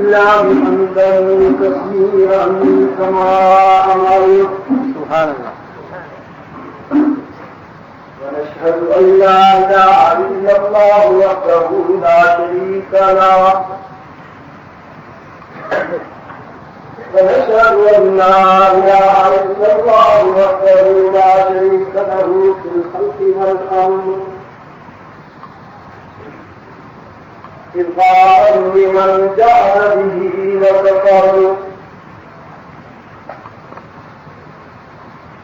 لله حمدا كثيرا كما أمر. سبحان الله. ونشهد أن لا إله إلا الله وحده لا شريك له. ونشهد أن لا إله إلا الله وحده لا شريك له في الخلق والأمر. إرضاء لمن جعل به وكفر.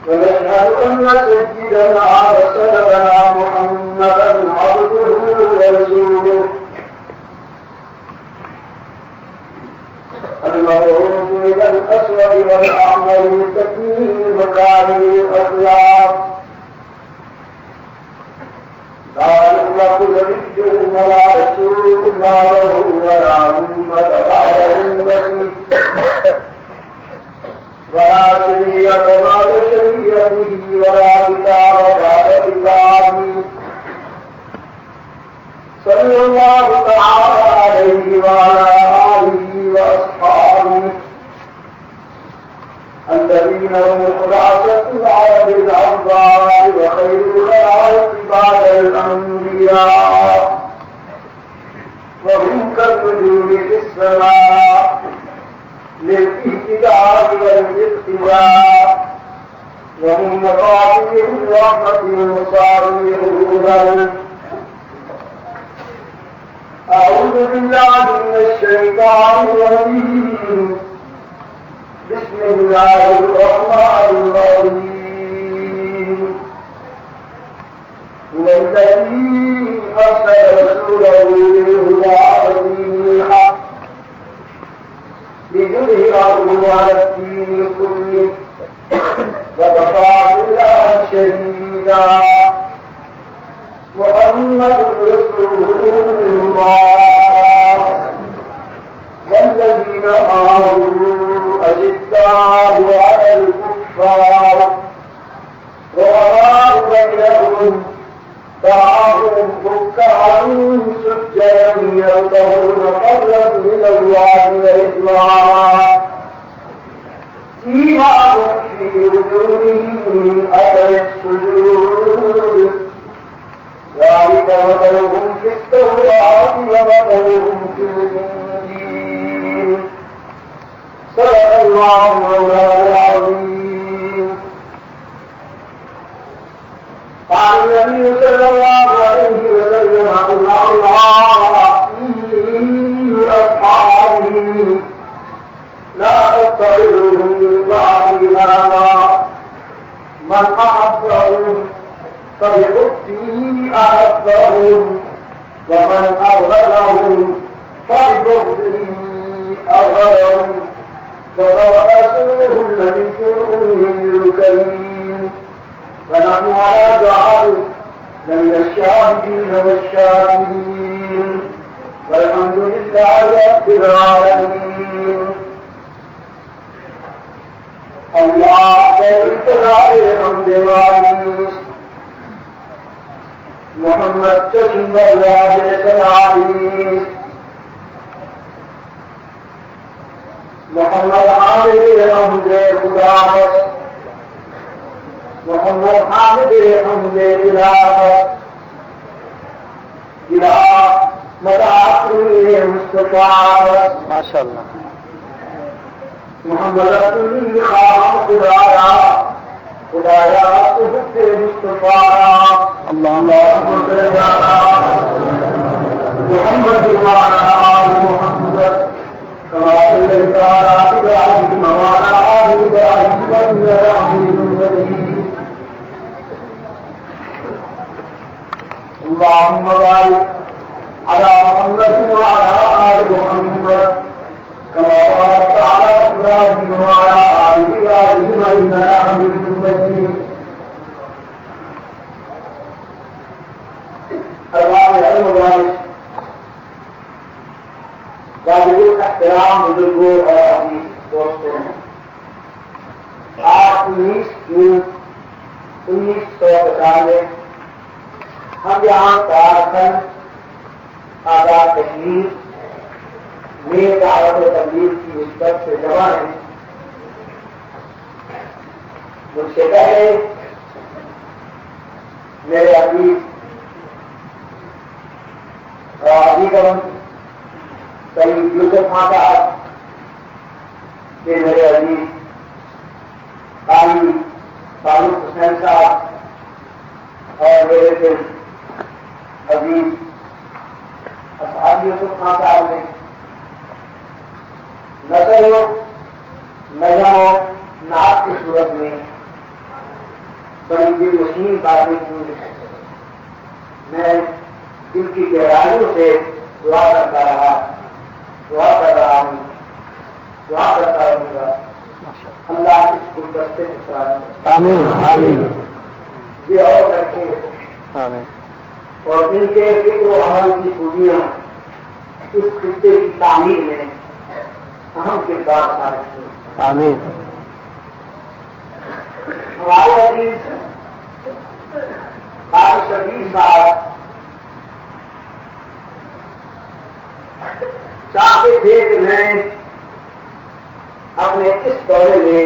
ونشهد أن سيدنا وسيدنا محمدا عبده ورسوله المبعوث من الأسود والأحمر بتكميل مكارم الأخلاق. لا يخلق نبي ولا رسول إلا له ولا أمة بعده النبي ولا شريعة بعد شريعته ولا كتاب بعد كتابه. صلى الله تعالى عليه وعلى آله وأصحابه الذين هم خلاصة العرب الأربعة وخير الخلائق بعد الأنبياء، وهم كالنجوم في السماء للاهتداء والاقتداء، وهم مفاتيح الرحمة ومصابيح الهدى. أعوذ بالله من الشيطان الرجيم. بسم الله الرحمن الرحيم. هو الذي أرسل رسوله بالهدى ودين الحق ليظهره على الدين كله وكفى بالله شهيدا. محمد رسول الله والذين آمنوا أشداء على الكفار رحماء بينهم دعاهم ركعا سجدا يبتغون فضلا من الله ورضوانا سيماهم في وجوههم من أثر السجود ذلك مثلهم في التوراة ومثلهم في الإنجيل. صدق الله مولانا العظيم. قال النبي صلى الله عليه وسلم الله في أصحابه لا تتخذوهم من بعد إماما من أحبهم فبحبه أحبهم ومن أبغضهم فببغضه أبغضهم. ورسوله النبي الأمي الكريم. ونحن على دعائه لمن الشاهدين والشاهدين والحمد لله رب العالمين. الله بالابتداء الحمد والمجد محمد تسلم الله العزيز محمد حامد الحمد خدا محمد حامد الحمد إله مدعاته مصطفى ما شاء الله. محمد رسول خام خدایا صحبت مصطفى اللهم صل على محمد وعلى آل محمد كما صليت على إبراهيم وعلى آل إبراهيم إنك حميد مجيد. اللهم بارك على محمد وعلى آل محمد كما باركت على إبراهيم وعلى آل إبراهيم إنك حميد مجيد. واجب احترام بزرگوں اور اپنی دوستوں، آج 19 جون 1995 ہم یہاں کارخان آزاد کشمیر میرے دعوت تبلیغ کی نسبت سے جمع ہیں. مجھ سے پہلے میرے عزیز راضیگرم سعید یوسف خان صاحب، یہ میرے عزیز قاری فاروق حسین صاحب اور میرے دل عزیز اسعد یوسف خان صاحب نے نثر و نظم و نعت کی صورت میں بڑی دل نشین باتیں کی. میں دل کی گہرائیوں سے دعا کرتا رہا ہوں، دعا کرتا رہوں گا. اللہ اس گلدستے سے آمین. یہ اور رکھے آمین. اور ان کے فکر و عمل کی خوبیاں اس خطے کی تعمیر میں اہم کردار ادا کرتی ہیں. آمین. ہمارے عزیز قاری شبیر صاحب چاہتے تھے کہ میں اپنے اس دورے میں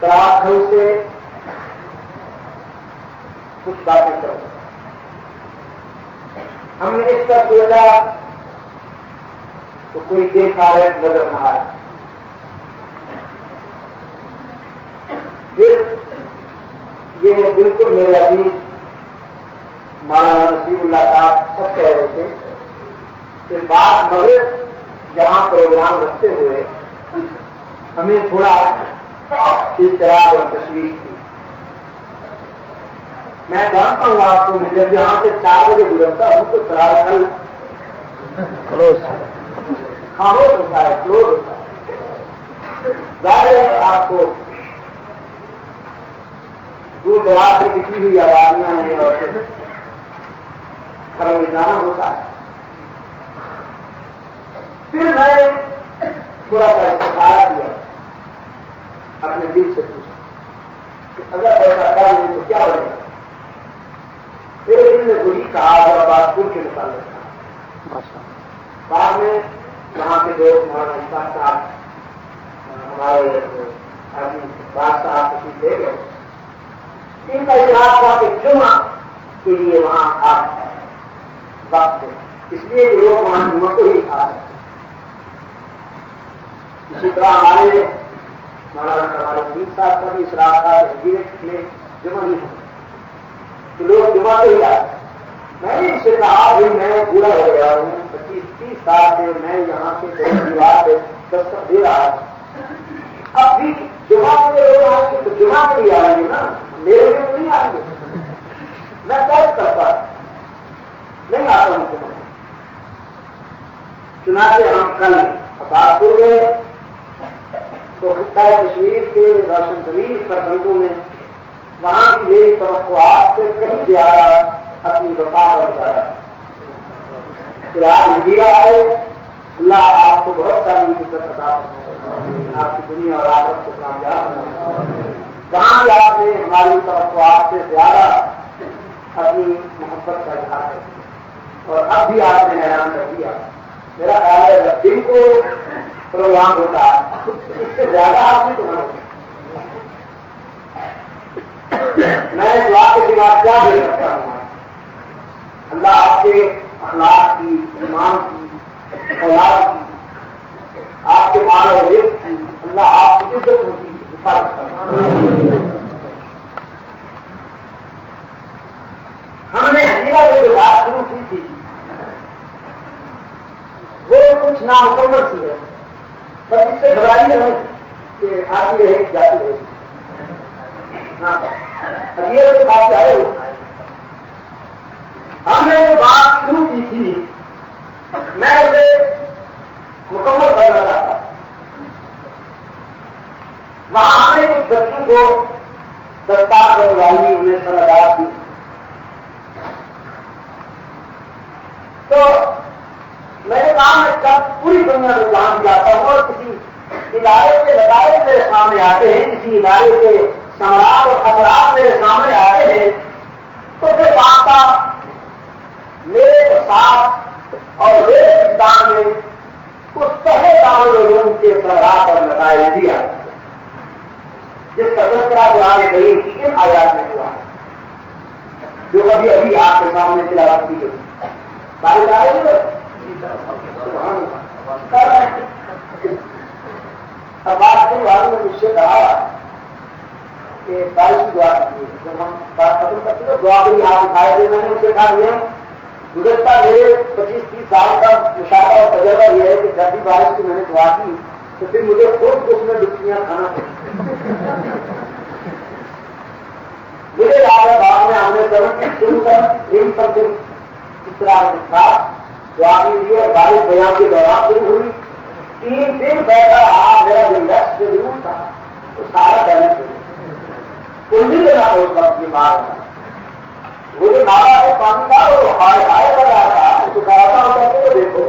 تراکھل سے کچھ باتیں کروں. ہم نے اس کا سوچا تو کوئی دیکھا ہے نظر نہ آیا. پھر یہ بالکل میرے عزیز مولانا نصیب اللہ صاحب سب کہہ رہے تھے کہ بات مغرب یہاں پروگرام رکھتے ہوئے ہمیں تھوڑا اضطراب اور تشویش تھی. میں جانتا ہوں آپ کو، جب یہاں سے 4 بجے گزرتا ہوں تو تراکھل خاموش ہوتا ہے، کلوز ہوتا ہے. ظاہر ہے آپ کو دور دراز سے کسی بھی آوازیاں ہیں اور گھر میں جانا ہوتا ہے. پھر میں تھوڑا سا استخارہ کیا، اپنے دل سے پوچھا کہ اگر ایسا کر لیں تو کیا بنے گا. میرے دل نے وہی کہا اور بات پور کے متعلق تھا. بعد میں وہاں کے دوست مولانا اشفاق صاحب، ہمارے باد صاحب تشریف لے گئے. ان کا اجلاس تھا کہ جمعہ کے لیے وہاں آپ وقت ہے، اس لیے کہ لوگ وہاں جمعہ کو ہی آ رہے. اسی طرح ہمارے مولانا کمال الدین صاحب کا بھی اس راستہ میں جمع نہیں ہو تو لوگ جمعہ کو ہی آ رہے. میں نے ان سے کہا بھائی میں بوڑھا ہو گیا ہوں، 25-30 سال سے میں یہاں سے دیوار پہ دستک دے رہا ہوں. اب بھی جمعہ کے لوگ آئیں گے تو جمعہ کے لیے آئیں گے نا، میرے لیے نہیں آئیں گے. میں قید کرتا نہیں آتا ہوں جمعہ. چنانچہ ہم کل عباسپور گئے تو خطہ کشمیر کے روشن طویل سربندوں نے وہاں کی میری توقعات سے کہیں زیادہ اپنی وفا پر اتارا. فلحال مدیرہ آئے، اللہ آپ کو بہت ساری عزت عطا فرمائے، آپ کی دنیا اور آخرت کو کامیاب بنائے. وہاں بھی آپ نے ہماری توقعات سے زیادہ اپنی محبت کا اظہار کیا اور اب بھی آپ نے حیران کر دیا. میرا خیال ہے جب دن کو پروگرام ہوتا اس سے زیادہ آپ نے تمہارا. میں دعا کے سوا کیا دے سکتا ہوں. اللہ آپ کے اخلاق کی، ایمان کی، اولاد کی، آپ کے مال و رزق کی اللہ آپ کی عزت ہوتی حفاظت کرنا. ہم نے حجیرہ سے جو بات شروع کی تھی وہ کچھ نامکمل سی ہے، بس اس سے گھبرائی نہیں کہ آتی رہے جاتی رہے. حجیرہ سے بات چاہے ہو، ہم نے جو بات شروع کی تھی میں اسے مکمل کرنا چاہتا. وہاں ہم نے کچھ بچوں کو دستار بنوائی، انہیں سرگار دی. تو میں نے کہا میں کب پوری دنیا میں جان جاتا ہوں اور کسی ادارے کے لگائے میرے سامنے آتے ہیں، کسی ادارے کے ثمرات اور اثرات میرے سامنے آتے ہیں تو پھر بات کا میرے ساتھ اور میرے کردار میں تمام لوگوں کے سرات اور نتائج دیا جس کا تذکرہ قرآن کریم کی ان آیات میں ہوا ہے جو ابھی ابھی آپ کے سامنے تلاوت کی گئی. سارے اب بات کے والوں نے مجھ سے کہا کہ بارش کی دعا کی جب ہم بات ختم کرتے ہیں دعا کری آپ اٹھائے تھے. میں نے اسے کہا یہ گزشتہ میرے 25-30 سال کا مشاہدہ اور تجربہ یہ ہے کہ جب بھی بارش کی میں نے دعا کی تو پھر مجھے خود اس میں ڈبکیاں کھانا پڑی. مجھے یاد ہے بعد میں ہم نے شروع کر اس طرح تھا دعا کے لیے بارش بیان کے دوران شروع ہوئی. 3 دن بیٹھا رہا میرا جو لکش ضرور تھا وہ سارا بیلنس ہو گیا. کلجی لینا اس وقت کی مار تھا وہ جو نالا ہے پانی کا وہ ہائے ہائے کر رہا تھا اس کو کہا تھا کہتے تو دیکھو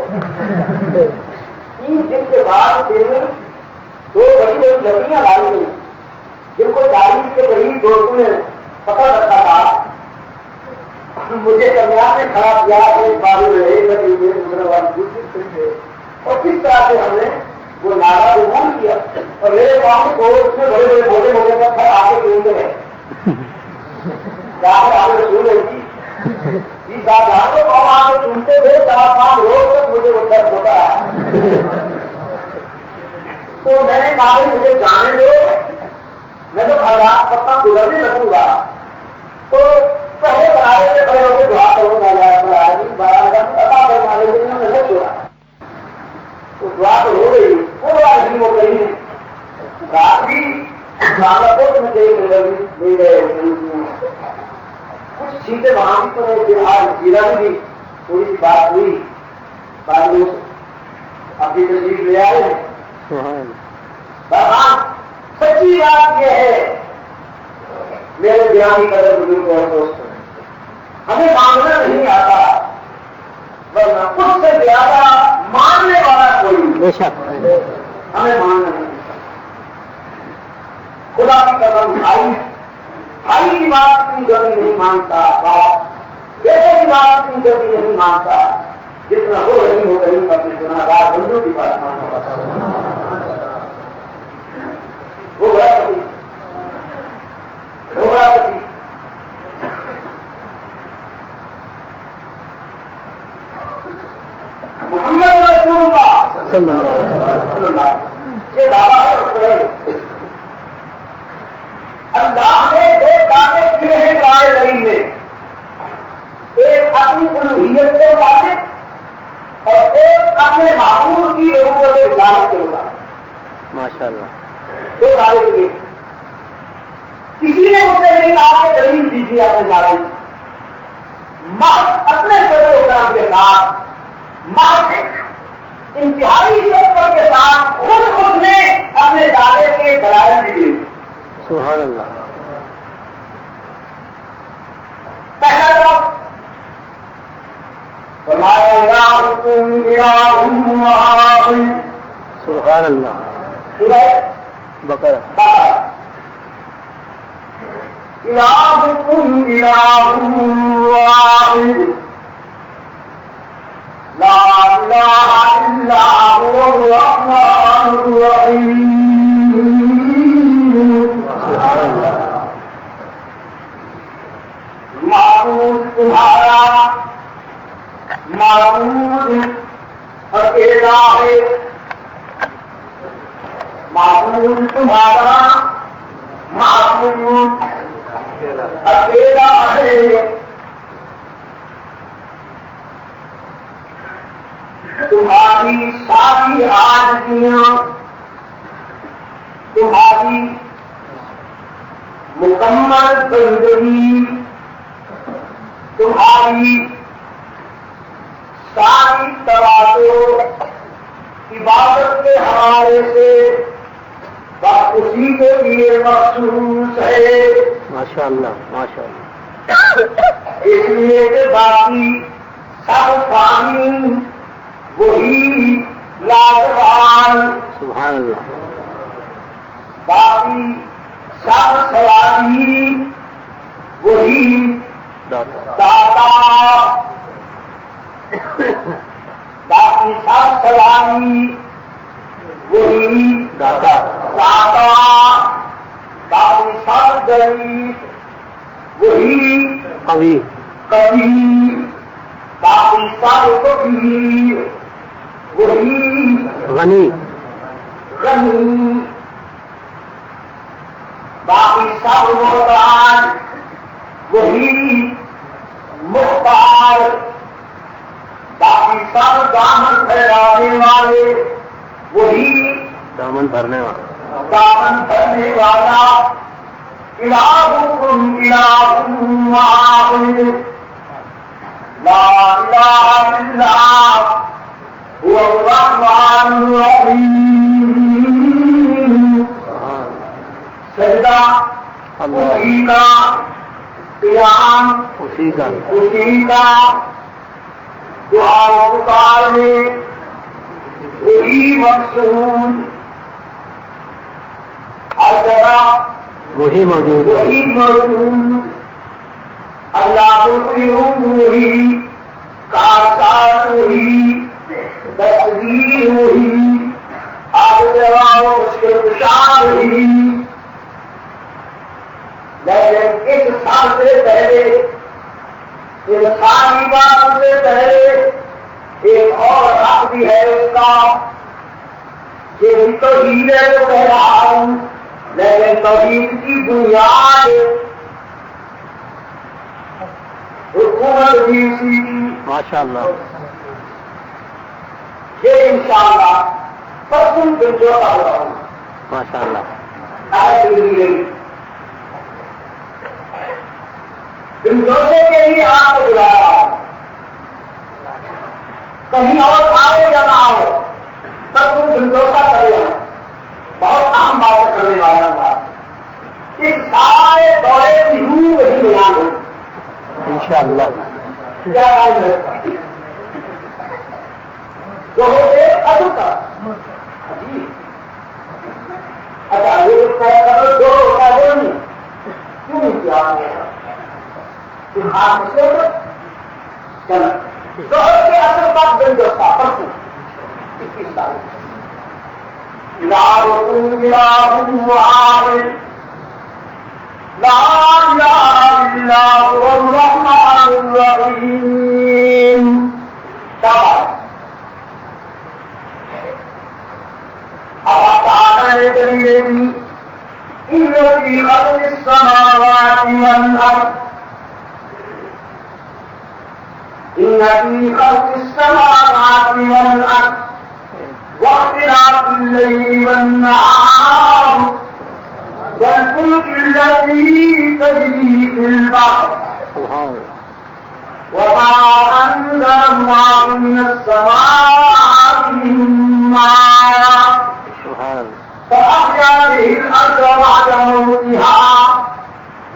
3 دن کے بعد دن 2 بڑی بڑی لکڑیاں لائی گئی جن کو تاریخ کے قریب دوستوں نے پکڑ رکھا تھا. مجھے درمیان میں کھڑا کیا ایک بارے میں ایک لکڑی میں دوسرے والی دوسری سے اور کس طرح سے ہم نے وہ نالا عبور کیا اور میرے پاؤں کو اس میں بڑے بڑے موٹے موٹے پر کھڑ آ کے کہیں گے جا کر آگے رسول رہی تھی جی صاحب کو پاؤں آ کے چنتے تھے 4-5 روز تک مجھے وہ درد ہوتا ہے. تو میں نے کہا مجھے جانے دو میں تو خیرات پتہ گزرنے لگوں گا. تو پہلے بنانے سے کھڑے ہو کے دعا کروں گا 12 پتا کرنے کے لیے میں نہیں چھوڑا. تو دعا تو ہو گئی پورا نہیں وہ کہیں رات بھی کو میں نہیں گئے کچھ چیزیں وہاں بھی تو پھر آج جیرا بھی تھوڑی سی بات ہوئی بعد میں اپنی تشریف لے آئے ہیں. سچی بات یہ ہے میرے بیانی قدر بزرگ اور دوست ہمیں مانگنا نہیں آتا ورنہ خود سے زیادہ ماننے والا کوئی ہمیں ماننا نہیں. خدا کی قدم بھائی کی بات اتنی جلدی نہیں مانتا باپ بیٹے کی بات اتنی جلدی نہیں مانتا جتنا ہو رہی ہو رہی اپنے گناہگار بندوں کی بات مانتا. وہ بڑا پتی محمد رسول اللہ یہ دعویٰ ہے. اللہ نے 2 دعوے کیے ہیں قرآن کریم میں ایک اپنی الوہیت کے مطابق اور ایک اپنے معمول کی ضرورت اجازت کے مطابق. ماشاء اللہ 2 دعوے کیے. کسی نے مجھ سے نہیں کہا کہ دلیل دیجیے اپنے دعوے محض اپنے سر و کرم کے ساتھ محض انتہائی شکر کے ساتھ خود نے اپنے دعوے کے دلائل دیے. سبحان اللہ. پہلا جواب فرمایا سبحان اللہ. سورہ بقرہ إلهكم إله واحد لا إله إلا هو الرحمن الرحيم. معبود تمہارا معبود اکیلا ہے. معبود تمہارا معبود اکیلا ہے. تمہاری ساری عاجزیاں تمہاری مکمل بندگی تمہاری ساری توازن عبادت کے حوالے سے بس اسی کے لیے مخصوص ہے. ماشاء اللہ ماشاء اللہ. اس لیے کہ باقی سب فانی وہی لاجوان. سبحان اللہ. باقی سب سواری وہی داتا. باقی سب سواری وہی داتا داتا، باقی سب ضعیف، وہی قوی قوی، باقی سب کبیر، وہی غنی غنی، باقی سب محتاج، وہی مختار، باقی سب دامن پھیلانے والے، وہی دامن بھرنے والا دامن بھرنے والا، الہکم الہ واحد لا الہ الا هو الرحمن الرحیم۔ سجدہ اسی کا، قیام اسی کا اسی کا، دعا و پکار میں وہی مقصود، ہر جگہ وہی موجود وہی موجود، اللہ مطلوب وہی، کارساز وہی، تصویر وہی، آگ جواب مشکل کشا وہی۔ لیکن اس سال سے پہلے، انسانی بات سے پہلے ایک اور حق بھی ہے اس کا، یہ بھی توحید ہے تو کہہ رہا ہوں، لیکن توحید کی بنیاد حکومت بھی اسی کی، ماشاء اللہ یہ انشاءاللہ پرسن دن جو کر رہا ہوں ماشاء اللہ دلجوشے کے لیے آپ کو بلا رہا ہوں، کہیں اور آئے یا نہ آئے تب تم دلجوشا کرے ہو، بہت اہم بات کرنے والا بات، اس سارے دورے کی روح وہی بیان ہو انشاءاللہ کیا نام ہے جو ہوتے ادو کا جی اچھا یہ جو ہوتا ہے وہ نہیں کیوں نہیں کیا ہاتھ سے چلو دوہر کے اصل بات بن جاتا پرسوں 21 تاریخ لا إله إلا هو الرحمن الرحيم۔ اب آنے دلیل إن في خلق السماوات والأرض إن في خلق السماوات والأرض واختلاف الليل والنهار والفلك التي تجري في البحر وما أنزل الله من السماء من ماء فأحيا به الأرض بعد موتها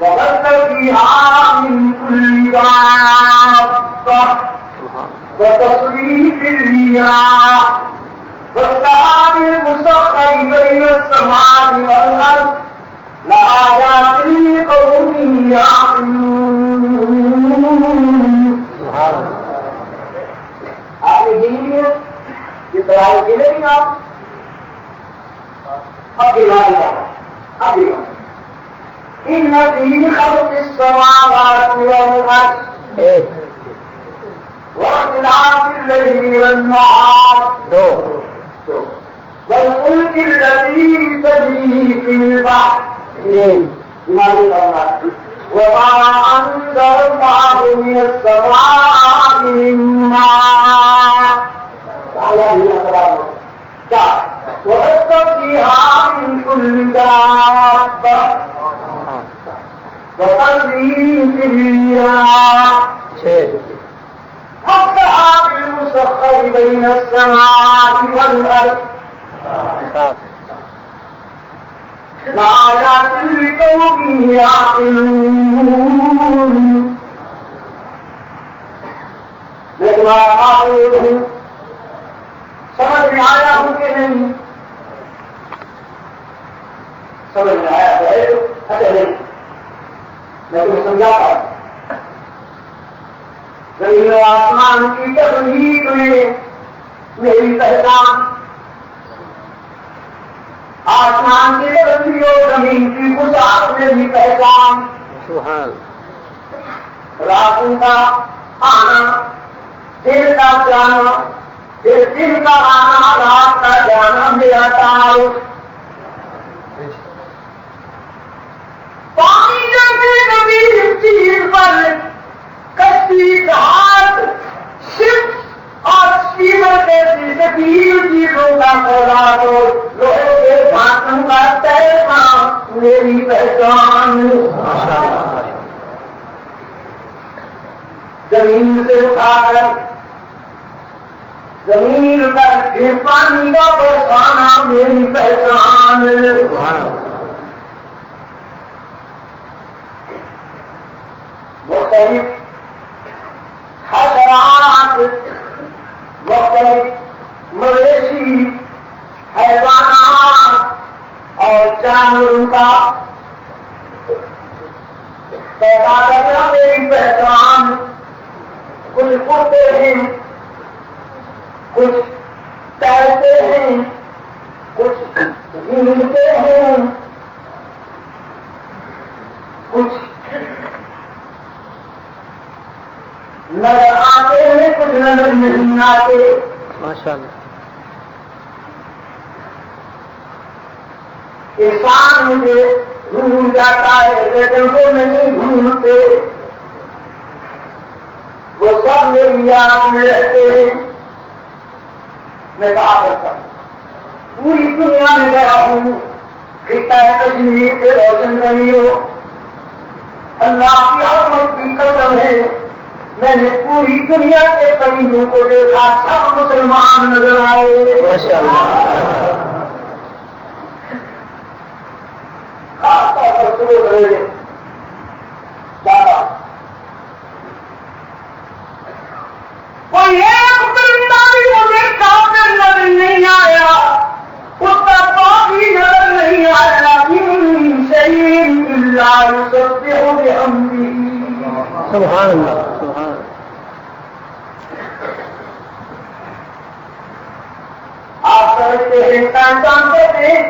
وبث فيها من كل دابة وتصريف الرياح والسحاب المسخر بين السماء والأرض لآيات لقوم يعقلون۔ آپ نے گنی ہے یہ درائی گنے نہیں آپ اب گنائی اب گنائی إن في خلق السماوات والأرض واختلاف الليل والنهار والفلك التي تجري في البحر وما أنزل الله من السماء من ماء وبث فيها من كل دابة وتصريف الرياح والسحاب المسخر بين السماء والأرض لآيات لقوم يعقلون۔ میں تمہارا معبود ہوں، سمجھ میں آیا ہوں کہ نہیں؟ سمجھ میں آیا ہے اچھا نہیں میں تمہیں سمجھاتا ہوں۔ زمین و آسمان کی تخلیق میں میری پہچان آسمان کی رسی اور زمین کی وسعت میں بھی پہچان، سبحان راتوں کا آنا، دن کا جانا، پھر دن کا آنا، رات کا جانا میرا تعارف، پانی جیسے کبھی چیز پر کشتی جہاز صرف اور سیمر جیسی سکیل چیزوں کا پودا تو لوہے کے بھانٹوں کا تیرنا میری پہچان، زمین سے اٹھا کر زمین پر پھر پانی کا برسانا میری پہچان، مختلف حشرات، مختلف مویشی، حیوانات اور جانوروں کا پیدا کرنا میری پہچان، کچھ اڑتے ہیں، کچھ تیرتے ہیں، کچھ گھومتے ہیں، کچھ نظر آتے ہیں، کچھ نظر نہیں آتے، ماشاء اللہ انسان مجھے بھول جاتا ہے لیکن وہ نہیں بھولتے، وہ سب میری یاد میں رہتے ہیں، میں کہا کرتا ہوں پوری دنیا میں گیا ہوں، خطہ کشمیر کے روشن نہیں ہو، اللہ کی عظمت کی قسم ہے میں نے پوری دنیا کے قریبوں کو دیکھا، سب مسلمان نظر آئے، ماشاء اللہ خاص طور پر شروع رہے دادا کوئی ایک پرندہ بھی مجھے کافر نظر نہیں آیا، اس کا پاپی نظر نہیں آیا، شہید اللہ سبحہ بحمدہ، سبحان اللہ سبحان آپ سمجھتے ہیں انسان جانتے ہیں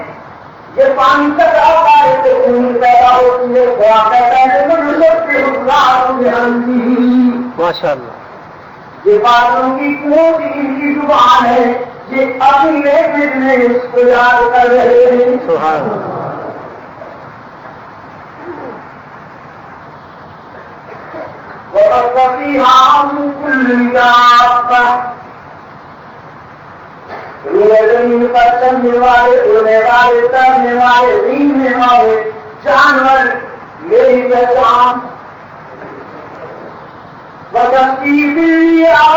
یہ پانی تک آتا ہے تو خون پیدا ہوتی ہے، خدا کہتا ہے مجھے سبحہ بحمدہ، ماشاء اللہ یہ باتوں کی کوئی ان کی زبان ہے، یہ اپنی محفل میں اس کو یاد کر رہے ہیں، سبحان اللہ وَبَثَّ فِيهَا مِن كُلِّ دَابَّةٍ، روئے زمین پر چلنے والے، اڑنے والے، تیرنے والے، رینگنے والے جانور میری پہچان، وَتَسْبِيحِ الرِّيَاحِ،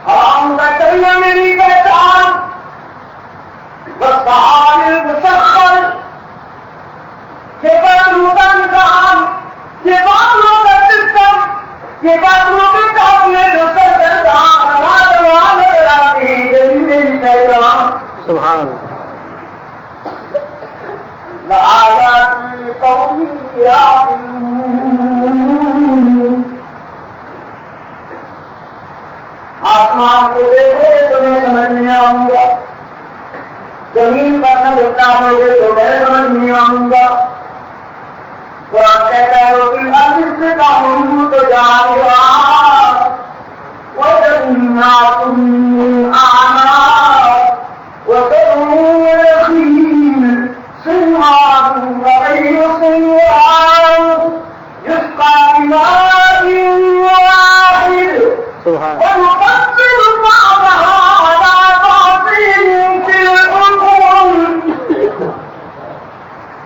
ہواؤں کا چلنا میری پہچان، وَالسَّحَابِ الْمُسَخَّرِ، یہ بادلوں کا نظام، یہ بادلوں کا سسٹم، یہ بادلوں کے کام میں جو میری پہچان، سبحان اللہ لآیات قوم یعقلون، آسمان کو دیکھے تو میں سمجھ نہیں آؤں گا، زمین پر نہ دیکھتا ہوگے تو میں سمجھ نہیں آؤں گا، قرآن کہتا ہے وہ بالعکس سے کہوں تو جان گا وَجَنَّاتٌ أَعْنَابٌ وَزَرْعٌ وَنَخِيلٌ صِنْوَانٌ وَغَيْرُ صِنْوَانٍ يُسْقَىٰ بِمَاءٍ وَاحِدٍ سبحان وَنُفَصِّلُ بَعْضَهَا عَلَىٰ بَعْضٍ فِي الْأُمُورِ،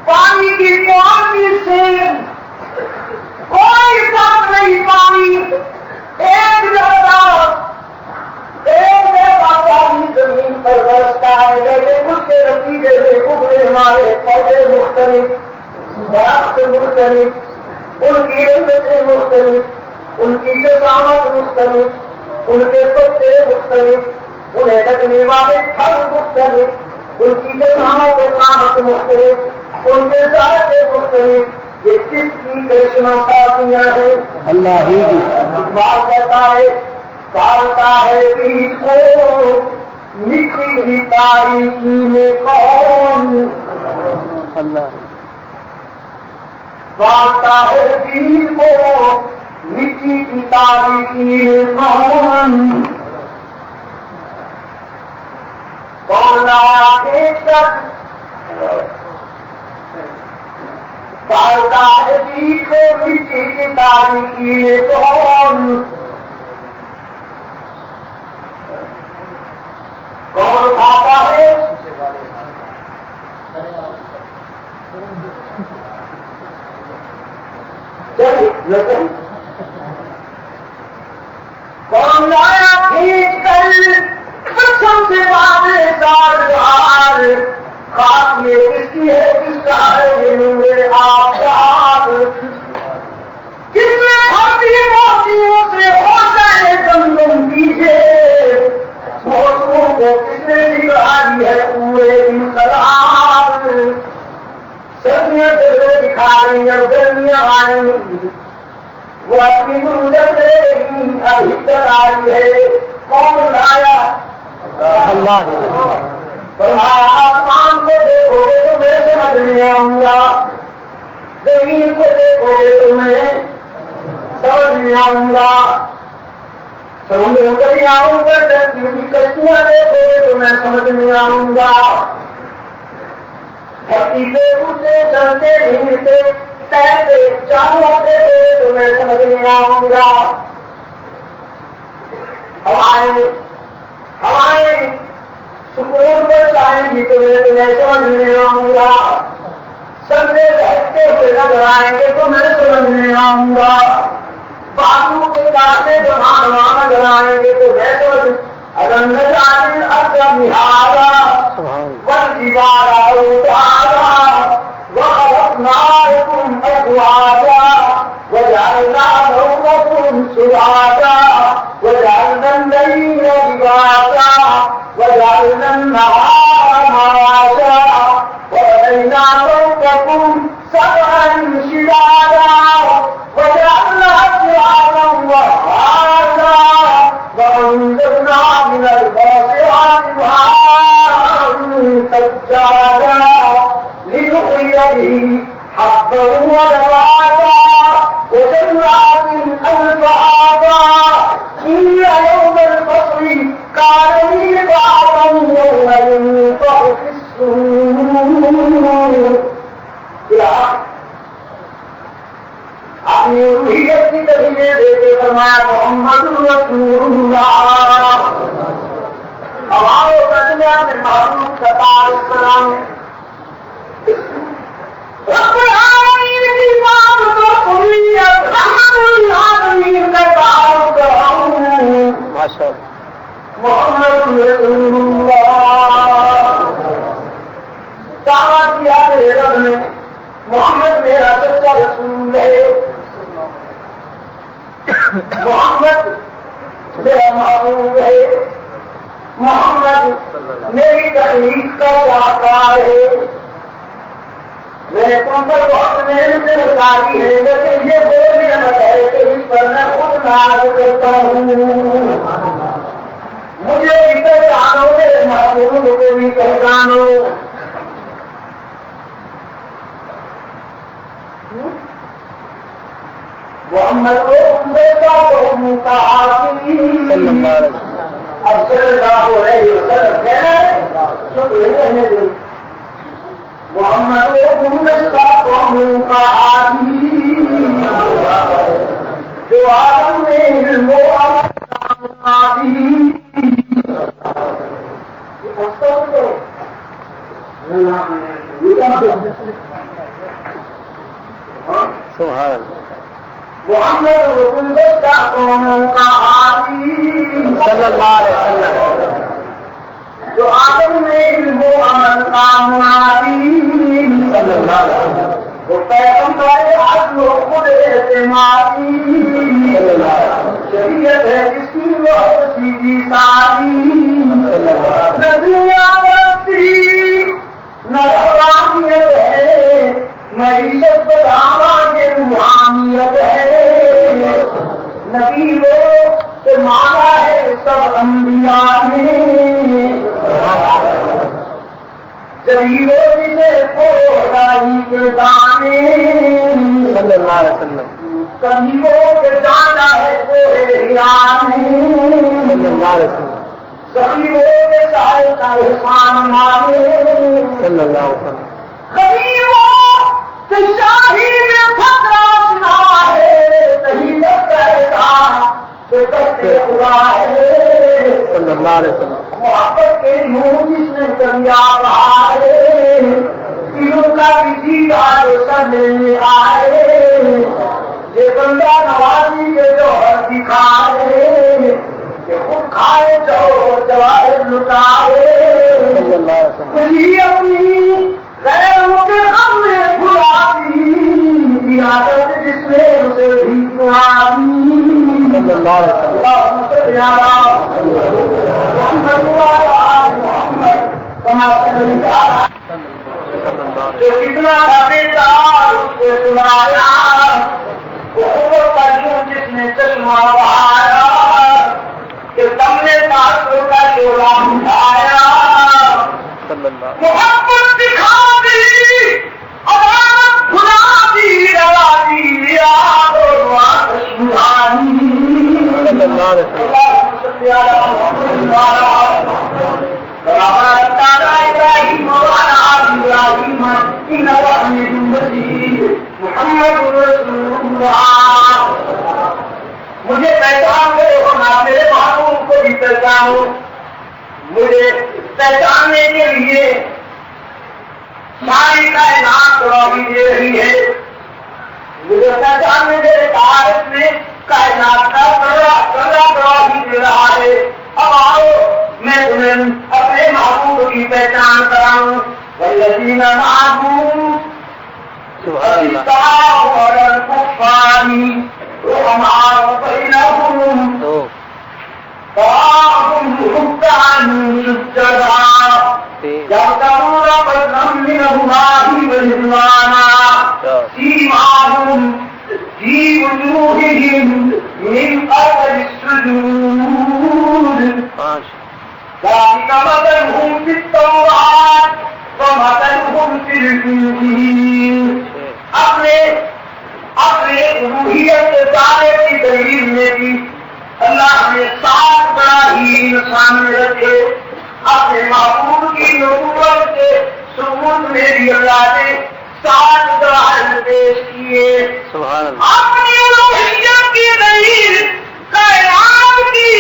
پانی کی کوالٹی سے کوئی فرق نہیں، پانی ایک جیسا پانی زمین پر برستا ہے، لیکن اس کے نتیجے میں ابھرے ہمارے پودے مختلف، درخت مختلف، ان کی رنگتیں مختلف، ان کی جسامت مختلف، ان کے پتے مختلف، انہیں لگنے والے پھل مختلف، ان کی جسامت و قامت مختلف، ان کے ذائقے مختلف، یہ کس کی کرشمہ کافیاں ہیں؟ اللہ ہی کی اقبال کہتا ہے، ڈالتا ہے بیج کو مٹی کی تاریکی میں کون اللہ بانٹا ہے دین کو، مٹی کی تاریکی میں کون آیا دیکھ کر بانٹا ہے دین کو، مٹی کی تاریکی میں کون کھاتا ہے کون لایا کھینچ کر قسم سے بادے سار خاک میں کس کی ہے، کس کا ہے میرے آفتاب، کس نے بھرتی موتیوں سے ہو جائے گندم پیچھے، موتوں کو کس نے نکالی ہے پورے انقلاب، سردیاں سے دکھا رہی ہیں گرمیاں آئیں گی، وہ اپنی گنجت نہیں ابھی تک آئی ہے، کون لایا اللہ آسمان کو دیکھو گے تو میں سمجھ نہیں آؤں گا، زمین کو دیکھو گے تو میں سمجھ نہیں آؤں گا، سمندر کو نہیں آؤں گا، کشتیاں دیکھو گے تو میں سمجھ نہیں آؤں گا، دھرتی پہ اٹھتے چلتے بھیڑتے تیرتے جانور دیکھو گے تو میں سمجھ نہیں آؤں گا، ہوائیں سکون پر جائیں گی تو میں سمجھ نہیں آؤں گا، سب سے بہتے ہوئے نظر آئیں گے تو میں سمجھ نہیں آؤں گا، باتوں کے کاٹے جہاں نظر آئیں گے تو میں سمجھ اگر نظر اکثر نہارا والجبال اوتادا وخلقناكم أزواجا وجعلنا نومكم سباتا وجعلنا الليل لباسا وجعلنا النهار معاشا وبنينا فوقكم سبعا شدادا وجعلنا سراجا وهاجا وأنزلنا من الباطنات ماء ثجاجا لنخرج به حبا ونباتا وجنات ألفافا إن يوم الفصل كان ميقاتا يوم ينفخ في الصور. اپنی روحیت کی تجلیل دیتے فرمایا محمد رسول اللہ. ہمارے درمیہ میں معلوم ستار اسلام رب العالمین کی بات کو سنی رحمت العالمین کا تعارف کراؤں محمد رسول اللہ. دعویٰ کیا میرے رب نے محمد میرا سچا رسول ہے، محمد میرا محبوب ہے، محمد میری تخلیق کا شاہکار ہے. میں نے تم پر بہت محنت سے اتاری ہے، لیکن یہ بول نعمت ہے کہ اس پر میں خود ناز کرتا ہوں. مجھے بھی پہچانو، میرے محبوب کو بھی پہچانو. محمد کو بیٹا تو متعاقی اب صلی اللہ علیہ وسلم کہنے محمد کو بیٹا تو متعاقی جو عالم میں علم و سبحان محمد رسول کا قوموں کا عالم صلی اللہ علیہ وسلم جو آدم میں علم و عمل کا منادی صلی اللہ علیہ وسلم وہ پیغمبر عدل و خود اعتمادی صلی اللہ علیہ وسلم شریعت ہے جس کی وہ سیدھی سادی نہ دنیا بستی نہ روحانیت ہے معیشت بداوا کے روحانیت ہے. نبی وہ کہ مانا ہے سب انبیاء نے جلیلوں سے خدائی کے دانے صلی اللہ علیہ وسلم کبھیوں کے جانا ہے صلی اللہ علیہ وسلم غریبوں کے سارے کا احسان مانے صلی اللہ علیہ وسلم غریبوں کے شاہی میں فقر آشنا ہے کہیں تک کہتا کہ کرتے خدا ہے صلی اللہ علیہ وسلم محبت کے نور جس نے دریا رہا ہے دلوں کا کسی کا جو سر لینے آئے یہ بندہ نوازی کے جو دکھائے کہ خود کھائے جو جواہر لٹائے صلی اللہ علیہ وسلم کسی اپنی غیروں کے غم میں بھلا دی عادت جس نے اسے بھی دعا دی صلی اللہ علیہ وسلم اللہم صلی علی محمد وعلی آل محمد کما صلیت علی جو کتنا تابعدار اس سے سنایا وہ قلبوں جس نے چشمہ بہایا کہ تم نے تاثر کا چولا اٹھایا صلی اللہ محبت دکھا دی عدالت بھلا دی روا دی یاد و آتشانی صلی اللہ علیہ وسلم اللہم صلی علی محمد وعلی آل محمد کما بارکت علی ابراہیم وعلی آل ابراہیم انک حمید مجید محمد رسول اللہ مجھے پہچان گئے ہو نہ میرے معلوم کو بھی پہچانو مجھے پہچاننے کے لیے ساری کائنات روی دے رہی ہے مجھے پہچاننے کے تاریخ میں کائنات کا روی دے رہا ہے اب آؤ میں تمہیں اپنے محبوب کی پہچان کراؤں والذین معه سبحان اللہ اور الکفار رحماء بینہم فاهم ركعا سجدا يبتغون فضلا من الله ورضوانا سيماهم في وجوههم من اثر السجود ذلك مثلهم في التوراة ومثلهم في الإنجيل اپنے روحیت دعوے کی دلیل میں بھی اللہ نے 7 براہین سامنے رکھے اپنے محبوب کی نبوت کے ثبوت میں بھی اللہ نے 7 دلائل پیش کیے سبحان اللہ اپنی الوہیت کی دلیل کائنات کی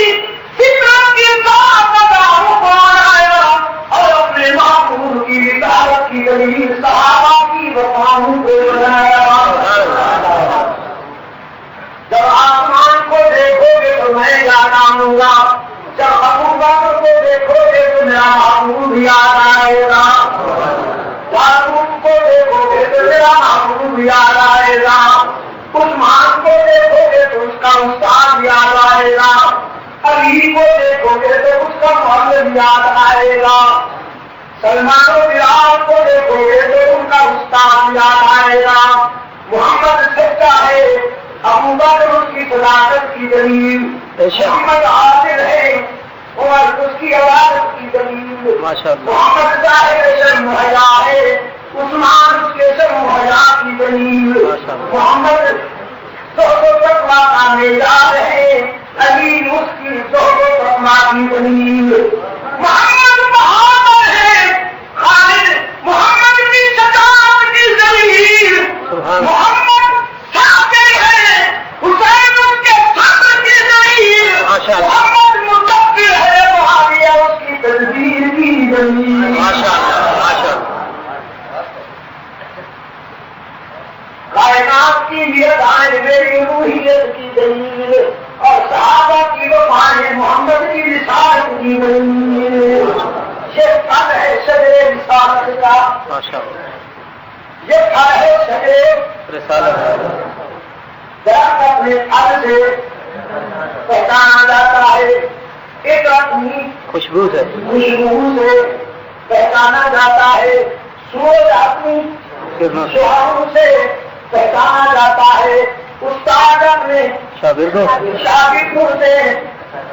فطرت کے ساتھ اداؤں کو آیا اور اپنے محبوب کی رسالت کی دلیل صحابہ کی وفاؤں کو بنایا جب آسمان کو دیکھو گے تو میں یاد آؤں گا جب ابو بکر کو دیکھو گے تو میرا محبوب یاد آئے گا معصوم کو دیکھو گے تو میرا محبوب یاد آئے گا عثمان کو دیکھو گے تو اس کا استاد یاد آئے گا علی کو دیکھو گے تو اس کا معلم یاد آئے گا سلمان و بلال کو دیکھو گے تو ان کا استاد یاد آئے گا محمد سچا ہے ابو بکر اس کی صداقت کی دلیل محمد عادل ہے عمر اس کی عبادت کی دلیل محمد ظاہر شرم حیا ہے عثمان اس کے شرم حیا کی دلیل محمد صحبت و تقویٰ کا معیار ہے علی اس کی صحبت و تقویٰ کی دلیل محمد بہادر ہے خالد محمد کی شجاعت کی دلیل محمد صابر ہے حسین اس کے صبر کی دلیل محمد مدبر ہے معاویہ اس کی تدبیر کی دلیل کائنات کی لیے میری روحیت کی دلیل اور صحابہ کی وفائیں محمد کی رسالت کی دلیل یہ پھل ہے شب رسالت کا یہ پھل ہے شب رسالت درخت اپنے پھل سے پہچانا جاتا ہے ایک اپنی خوشبو سے پہچانا جاتا ہے سورج اپنی شعاعوں سے پہچانا جاتا ہے استاد اپنے شاگردوں سے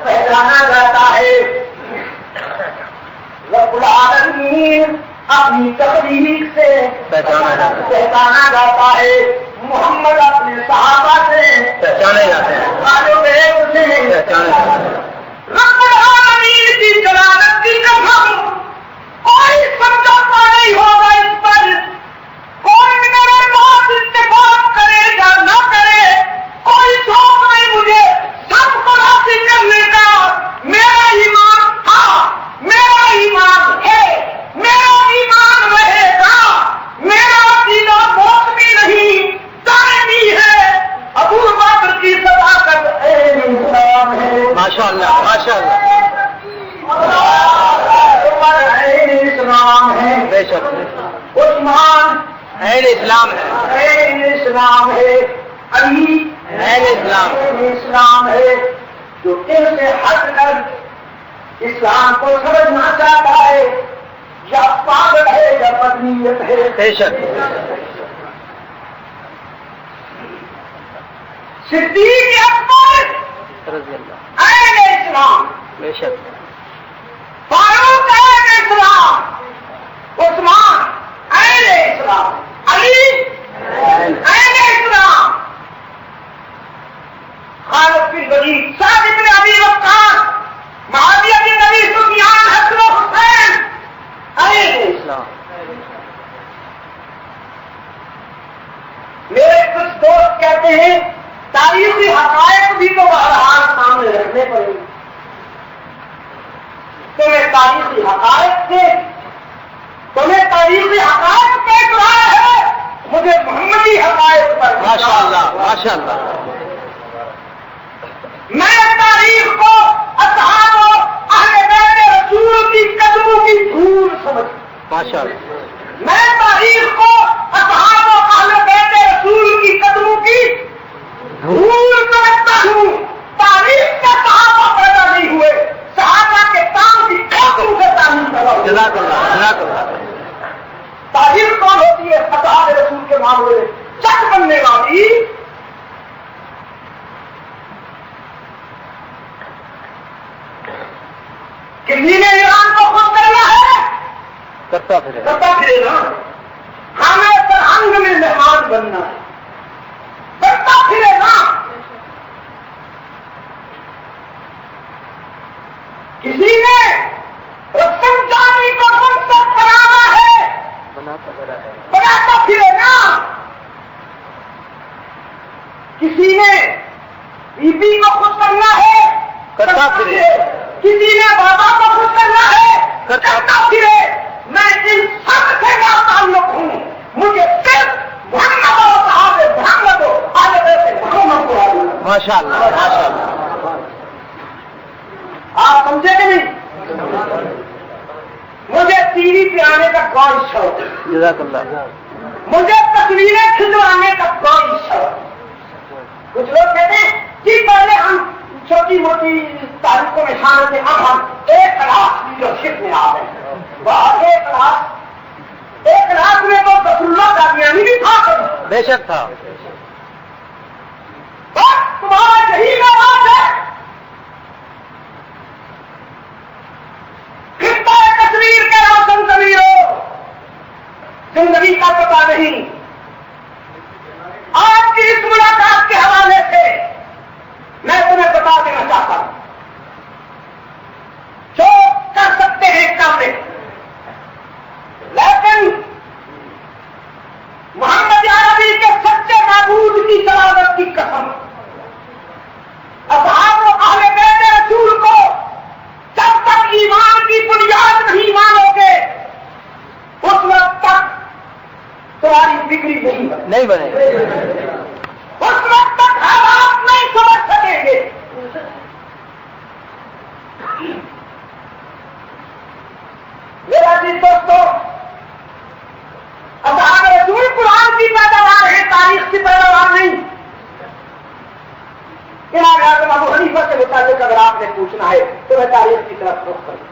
پہچانا جاتا ہے رب العالمین اپنی تخلیق سے پہچانا جاتا ہے، محمد اپنے صحابہ سے پہچانے جاتے ہیں، رب العالمین کی جلالت کی قسم کوئی سمجھوتا نہیں ہوگا اس پر، کوئی میرے پاس اتفاق کرے یا نہ کرے، کوئی شوق نہیں مجھے سب کو راضی کرنے کا، میرا ایمان تھا، میرا ایمان ہے، میرا ایمان رہے گا، میرا عقیدہ موت بھی نہیں دائمی ہے، ابو بکر کی صداقت اسلام ہے، ماشاء اللہ ماشاء اللہ، عمر عین اسلام ہے، بے شک عثمان عین اسلام ہے، عین اسلام ہے، علی عین اسلام عین اسلام ہے، جو دل سے ہٹ کر اسلام کو سمجھنا چاہتا ہے، یا پاگل ہے یا بدنیت ہے، بے شک صدیق اکبر رضی اللہ، عین اسلام، بے شک فاروق عین اسلام، عثمان عین اسلام، علی عین اسلام، خالد بن ولید، سعد بن ابی وقاص، معاویہ بن ابی سفیان، حسن و حسین عین اسلام۔ میرے کچھ دوست کہتے ہیں تاریخی حقائق بھی تو بہرحال سامنے رکھنے پڑیں گے، تمہیں تاریخی حقائق سے تمہیں تاریخی حقائق پیش رہا ہے، مجھے محمدی حقائق پر ماشاء اللہ ماشاء اللہ، میں تاریخ کو اصحاب و اہل بیت رسول کی قدموں کی دھول سمجھ، ماشاء اللہ، میں تاریخ کو اصحاب و اہل بیت رسول کی قدموں کی دھول سمجھتا ہوں۔ تاریخ کا صحابہ پیدا نہیں ہوئے، صحابہ کے کام کی قدموں سے تعلیم پیدا ہوئی۔ جزاک اللہ جزاک اللہ، تاریخ کون ہوتی ہے؟ اصحاب رسول کے معاملے میں چک بننے والی، کسی نے ایران کو خود کرنا ہے، کرتا پھر کرتا پھرے نا، ہمیں سرہنگ میں مہمان بننا ہے، کرتا پھرے نا، کسی نے رسم جانی کو منصب بنانا ہے، بناتا پھرے نا، کسی نے بیوی کو خود کرنا ہے، کرتا پھرے، کسی نے بابا کو خود کرنا ہے، کرتا پھرے۔ میں ان سب سے لا تعلق ہوں، مجھے صرف محمد اور صحابہ محمد ہو آگے بیٹھے محمد کو آگے۔ ماشاء اللہ ماشاء اللہ، آپ سمجھے کہ نہیں؟ مجھے ٹی وی پہ آنے کا کوئی شوق نہیں، جزاک اللہ، مجھے تصویریں کھنچوانے کا کوئی شوق نہیں۔ کچھ لوگ کہتے ہیں کہ پہلے ہم چھوٹی موٹی تاریخوں میں شامل تھے، اب ہم ایک کلاس لیڈرشپ میں آ گئے۔ ایک کلاس میں تو رسول اللہ کا بیانی بھی تھا، بے شک تھا، بس تمہارا یہی آواز ہے، خطہ تصویر کے روشن ضمیر ہو، زندگی کا پتہ نہیں۔ آج کی اس ملاقات کے حوالے سے میں تمہیں بتا دینا چاہتا ہوں، جو کر سکتے ہیں کر لیں، لیکن محمد عربی کے سچے معبود کی جلالت کی قسم، اصحاب و اہل بیت رسول کو جب تک ایمان کی بنیاد نہیں مانو گے اس وقت تک تمہاری فکری نہیں بنے، اس وقت تک حالات نہیں سمجھ سکیں گے۔ میرا جی دوستو، اصحاب رسول قرآن کی پیداوار ہے، تاریخ کی پیداوار نہیں۔ امام اعظم ابو حنیفہ کے متعلق اگر آپ نے پوچھنا ہے تو میں تاریخ کی طرف رخ کروں،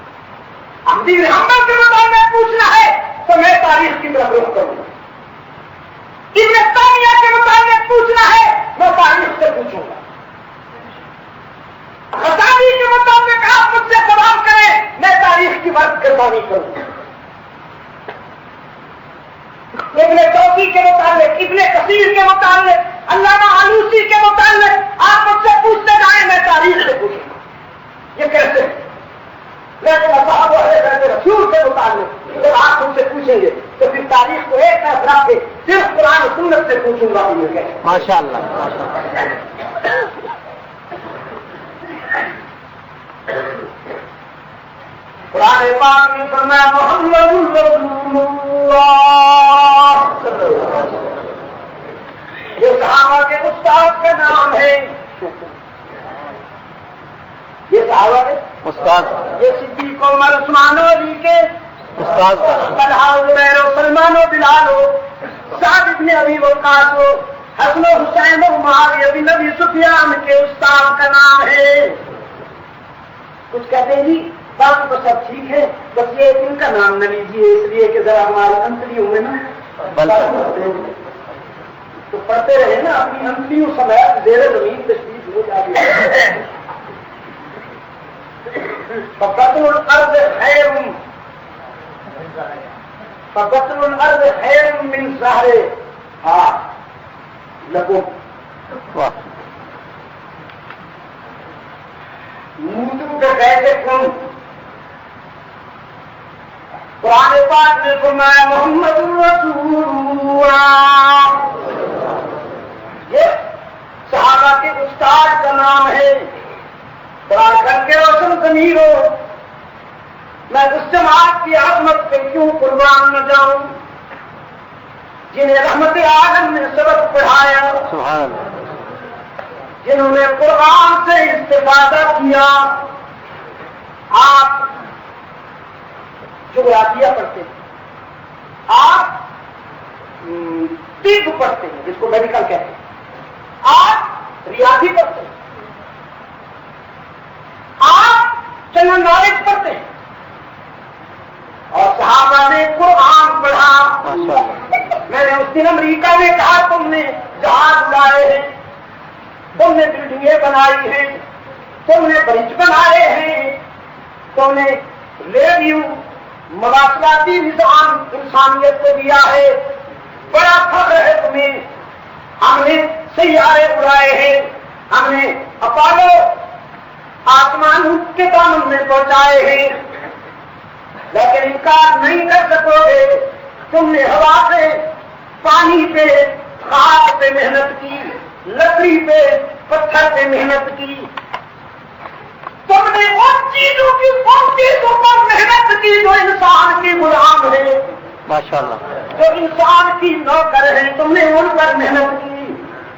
احمد بن حنبل کے متعلق پوچھنا ہے تو میں تاریخ کی طرف رخ کروں، ابن تیمیہ کے متعلق پوچھنا ہے میں تاریخ سے پوچھوں گا، غزالی کے مطابق آپ مجھ سے سوال کریں میں تاریخ کی بات قربانی کروں گا۔ متعلق، علامہ آلوسی کے متعلق آپ مجھ سے پوچھتے جائیں، میں تاریخ سے پوچھوں گا یہ کیسے، لیکن اصحاب اہل رسول کے متعلق جب آپ ان سے پوچھیں گے تو پھر تاریخ کو ایک طرف رکھ کے صرف قرآن و سنت سے پوچھوں گا یہ کیسے. ماشاء اللہ. قرآن پاک میں فرمایا محمد رسول اللہ، یہ صحابہ کے استاد کا نام ہے، یہ صحابہ کے استاد، یہ صدیق عمر عثمان و علی کے استاد کا طلحہ و زبیر و سلمان و بلال ہو، سعد بن ابی وقاص ہو، حسن و حسین و معاویہ بن ابی سفیان کے استاد کا نام ہے. کچھ کہتے ہیں جی باقی تو سب ٹھیک ہے، بس یہ ان کا نام نہ لیجیے اس لیے کہ ذرا ہماری انتلیوں میں نا تو پڑھتے رہے نا، اپنی انتلیوں سمیت زیر زمین تشریف ہو جاتی ہے. فبطن الارض خیر من ظہرہا لکم، موتو کے کہتے کن. قرآن پاک نے فرمایا محمد رسول اللہ، یہ صحابہ کے استاد کا نام ہے. قرآن کر کے روشن ضمیر ہو، میں اس جماعت کی عظمت پہ کیوں قربان نہ جاؤں جنہیں رحمت عالم نے سبق پڑھایا، سبحان اللہ، جنہوں نے قرآن سے استفادہ کیا. آپ جغرافیہ پڑھتے ہیں، آپ طب پڑھتے ہیں جس کو میڈیکل کہتے ہیں، آپ ریاضی پڑھتے ہیں، آپ جنرل نالج پڑھتے ہیں، اور صحابہ نے قرآن پڑھا. میں نے اس دن امریکہ میں کہا تم نے جہاز اڑائے ہیں، تم نے بلڈنگیں بنائی ہیں، تم نے برج بنائے ہیں، تم نے ریڈیو مواصلاتی نظام انسانیت کو دیا ہے، بڑا فخر ہے تمہیں. ہم نے سیارے اڑائے ہیں، ہم نے اپولو آسمان کے دامن میں پہنچائے ہیں، لیکن انکار نہیں کر سکو گے. تم نے ہوا پہ، پانی پہ، خاک پہ محنت کی، لکڑی پہ، پتھر پہ محنت کی. تم نے ان چیزوں پر محنت کی جو انسان کی غلام ہے، ماشاء اللہ، جو انسان کی نوکر ہے، تم نے ان پر محنت کی.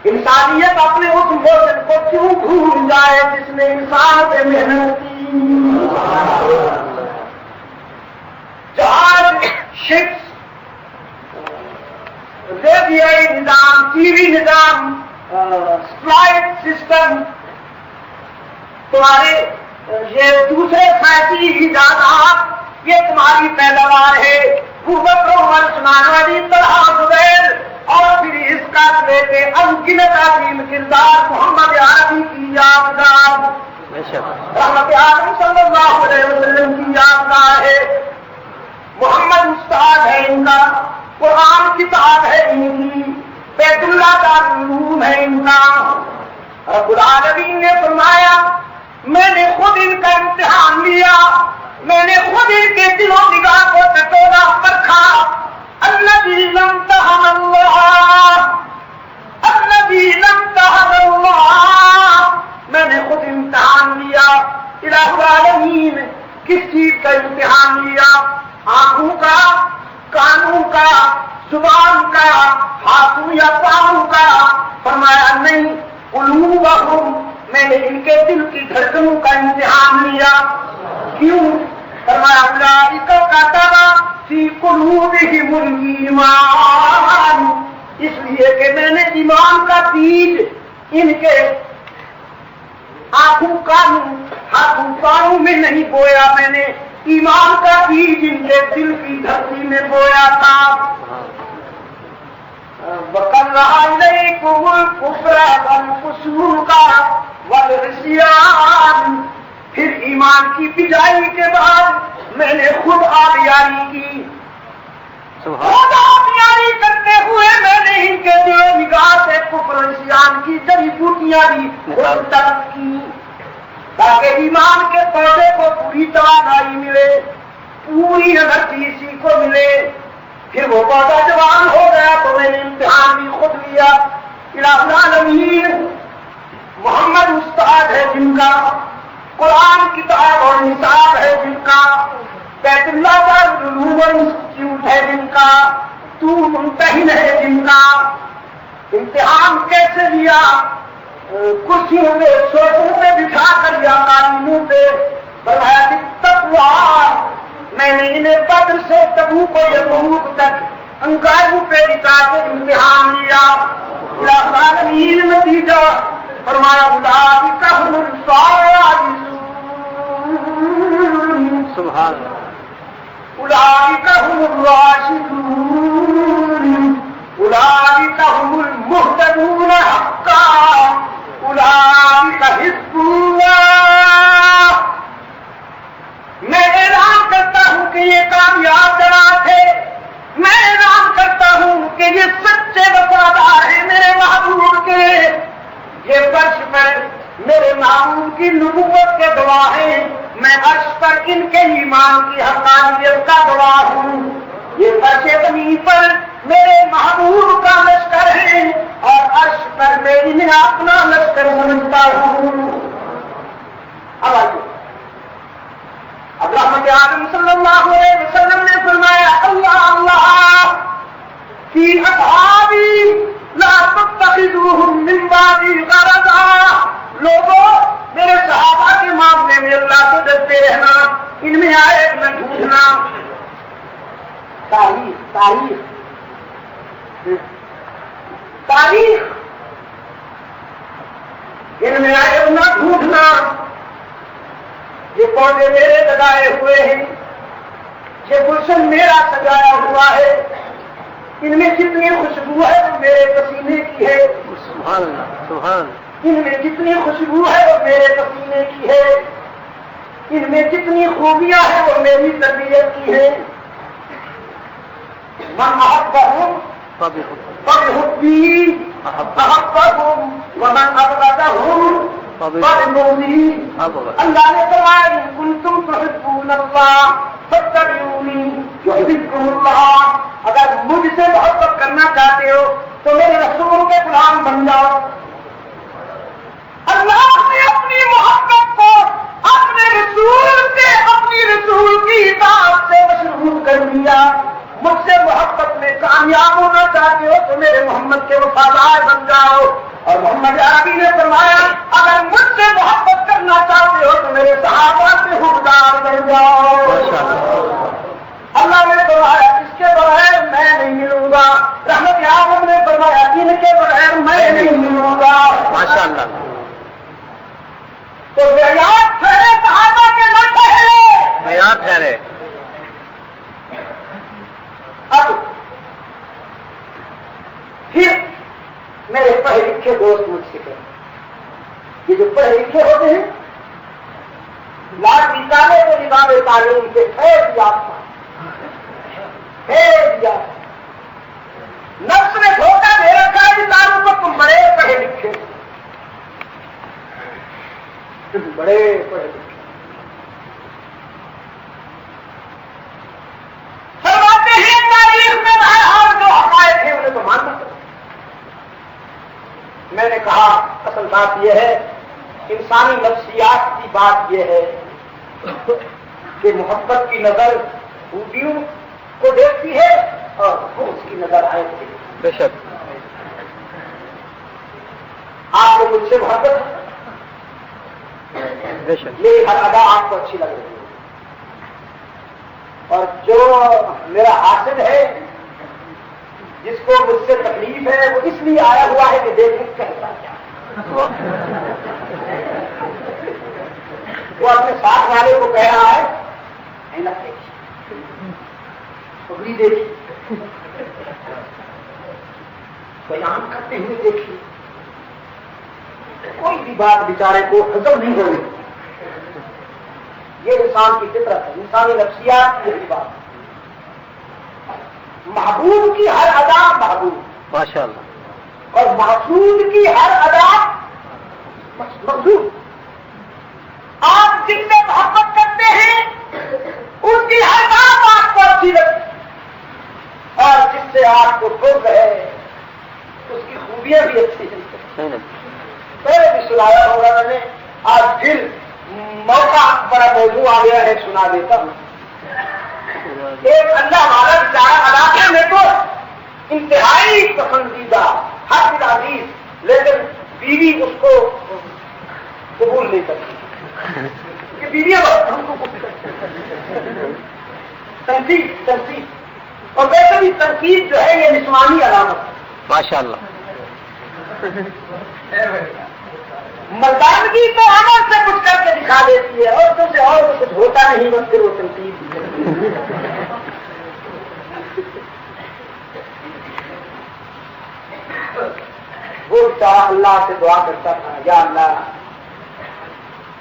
انسانیت اپنے اس موجود کو کیوں بھول جائے جس نے انسان پہ محنت کی. جہاز، شپس، ریڈیائی نظام، ٹی وی نظام، فلائٹ سسٹم، تمہارے یہ دوسرے سائنسی ایجادات، یہ تمہاری پیداوار ہے. حکومت عمر عثمان علی طلحہ زبیر اور پھر اس کا لے کے انگنت عظیم کردار محمد عربی کی یادگار، رحمت عالم صلی اللہ علیہ وسلم کی یادگار ہے. محمد استاد ہے ان کا، قرآن کتاب ہے ان کی، بیت اللہ کا علوم ہے ان کا. رب العالمین نے فرمایا میں نے خود ان کا امتحان لیا، میں نے خود ان کے دل و نگاہ کو ٹٹولا پرکھا. الذی لم تہن اللہ، الذی لم تہن اللہ، میں نے خود امتحان لیا. الہ العالمین کس چیز کا امتحان لیا؟ آنکھوں کا، کانوں کا، زبان کا، ہاتھوں یا پاؤں کا؟ فرمایا نہیں، قلوبہم، میں نے ان کے دل کی دھڑکنوں کا امتحان لیا. کیوں؟ فرمایا اولئک کتب فی قلوبہم الایمان، اس لیے کہ میں نے ایمان کا بیج ان کے آنکھوں، کانوں، ہاتھوں، پاؤں میں نہیں بویا، میں نے ایمان کا بیج ان کے دل کی دھرتی میں بویا تھا. وَقَرَّ عَلَيْكُمُ الْكُفْرَ وَالْفُسُوقَ وَالْعِصْيَانَ، پھر ایمان کی بجائی کے بعد میں نے خود آبیاری کی. خود آبیاری کرتے ہوئے میں نے ان کے دل و نگاہ سے کی جڑی بوٹیاں بھی تلف کی تاکہ ایمان کے پودے کو پوری توانائی ملے، پوری انرجی اسی کو ملے۔ پھر وہ پودا جوان ہو گیا تو میں نے امتحان بھی خود لیا۔ الہ العالمین محمد استاد ہے جن کا، قرآن کتاب اور نصاب ہے جن کا، بیت اللہ دارالعلوم انسٹیٹیوٹ ہے جن کا، تو ممتحن ہے جن کا، امتحان کیسے لیا؟ کرسیوں میں سوفوں میں بٹھا کر یا قالینوں پہ بڑھایا تقویٰ۔ میں نے انہیں بدر سے تبوک کو یرموک تک انگاروں پہ بٹھا کے امتحان لیا۔ الہ العالمین نتیجہ فرمایا اولئک هم الفائزون، سبحان اللہ، اولئک هم الراشدون، اولئک هم المهتدون حقا، اولئک حزب اللہ۔ میں اعلان کرتا ہوں کہ یہ کامیاب جماعت ہے، میں اعلان کرتا ہوں کہ یہ سچے وفادار ہیں میرے محبوب کے، یہ فرش پر میرے محبوب کی نبوت کے گواہ ہیں، میں عرش پر ان کے ایمان کی حقانیت کا گواہ ہوں، یہ فرش زمین پر میرے محبوب کا لشکر ہے اور عرش پر میں انہیں اپنا لشکر سمجھتا ہوں۔ اب آئیے، اب رحمت عالم صلی اللہ علیہ وسلم نے فرمایا اللہ اللہ فی اصحابی لا تتخذوهم من بعدی غرضا، لوگوں میرے صحابہ کے معاملے میں اللہ سے ڈرتے رہنا، ان میں آئے نہ ڈھونڈنا۔ تاریخ ان میں آئے نہ ڈھونڈنا، یہ پودے میرے لگائے ہوئے ہیں، یہ گلشن میرا سجایا ہوا ہے، ان میں جتنی خوشبو ہے وہ میرے پسینے کی ہے، سبحان اللہ، سبحان اللہ، ان میں جتنی خوشبو ہے وہ میرے پسینے کی ہے، ان میں جتنی خوبیاں ہیں وہ میری تربیت کی ہے۔ من احبهم فبحبی احبهم ومن ابغضهم فببغضی۔ اللہ نے فرمایا ان کنتم تحبون اللہ فاتبعونی یحببکم اللہ، اگر مجھ سے محبت کرنا چاہتے ہو تو میرے رسول کے غلام بن جاؤ۔ اللہ نے اپنی محبت کو اپنے رسول سے، اپنی رسول کی اطاعت سے مشروط کر دیا۔ مجھ سے محبت میں کامیاب ہونا چاہتے ہو تو میرے محمد کے وفادار بن جاؤ، اور محمد عربی نے فرمایا اگر مجھ سے محبت کرنا چاہتے ہو تو میرے صحابہ سے حقدار بن جاؤ۔ اللہ نے فرمایا اس کے بغیر میں نہیں ملوں گا، رحمت عالم نے فرمایا ان کے بغیر میں نہیں ملوں گا۔ ماشاء اللہ، تو معیار ٹھہرے صحابہ کے نہ ٹھہرے، معیار ٹھہرے۔ اب پھر میرے پڑھے لکھے دوست مجھ سے کہیں، یہ جو پڑھے لکھے ہوتے ہیں لاٹ نکالے تو نظام تعلیم کے خیر یافتہ، نفس نے دھوکہ دے رکھا ہے انسانوں کو، تم بڑے پڑھے لکھے، تم بڑے پڑھے لکھے، فرماتے ہیں تاریخ میں بہرحال جو حقائق ہیں انہیں تو ماننا پڑتا۔ میں نے کہا اصل بات یہ ہے، انسانی نفسیات کی بات یہ ہے کہ محبت کی نظر خوبیوں کو دیکھتی ہے اور اس کی نظر آئے گی۔ بے شک، آپ کو مجھ سے محبت ہے، بے شک، میری ہر ادا آپ کو اچھی لگ رہی ہے، اور جو میرا حاصل ہے جس کو مجھ سے تکلیف ہے وہ اس لیے آیا ہوا ہے کہ دیکھیں کہتا کیا، وہ اپنے ساتھ والے کو کہہ رہا ہے محنت دیکھی، پگڑی دیکھی، بیان کرتے ہوئے دیکھی، کوئی بھی بات بیچارے کو ہضم نہیں ہو رہی۔ یہ انسان کی فطرت ہے، انسانی نفسیات کی بات۔ محبوب کی ہر ادا محبوب، ماشاء اللہ، اور محسود کی ہر ادا مقصود. آپ جن سے محبت کرتے ہیں ان کی ہر بات آپ کو اچھی لگتی اور جس سے آپ کو بغض ہے اس کی خوبیاں بھی اچھی ہیں. پہلے بھی سنایا ہوگا میں نے, آج پھر موقع بڑا موضوع آ گیا ہے, سنا دیتا ہوں. ایک اللہ والا بیچارہ علاقے میں تو انتہائی پسندیدہ حق عزیز, لیکن بیوی اس کو قبول نہیں کرتی کہ بیویاں ہم کو تنقید اور ویسے بھی تنقید جو ہے یہ نسوانی علامت ہے. ماشاء اللہ. مردانگی تو عمل سے کچھ کر کے دکھا دیتی ہے, اور تم سے اور کچھ ہوتا نہیں, بس پھر وہ تنقید. وہ بیچارہ اللہ سے دعا کرتا تھا, یا اللہ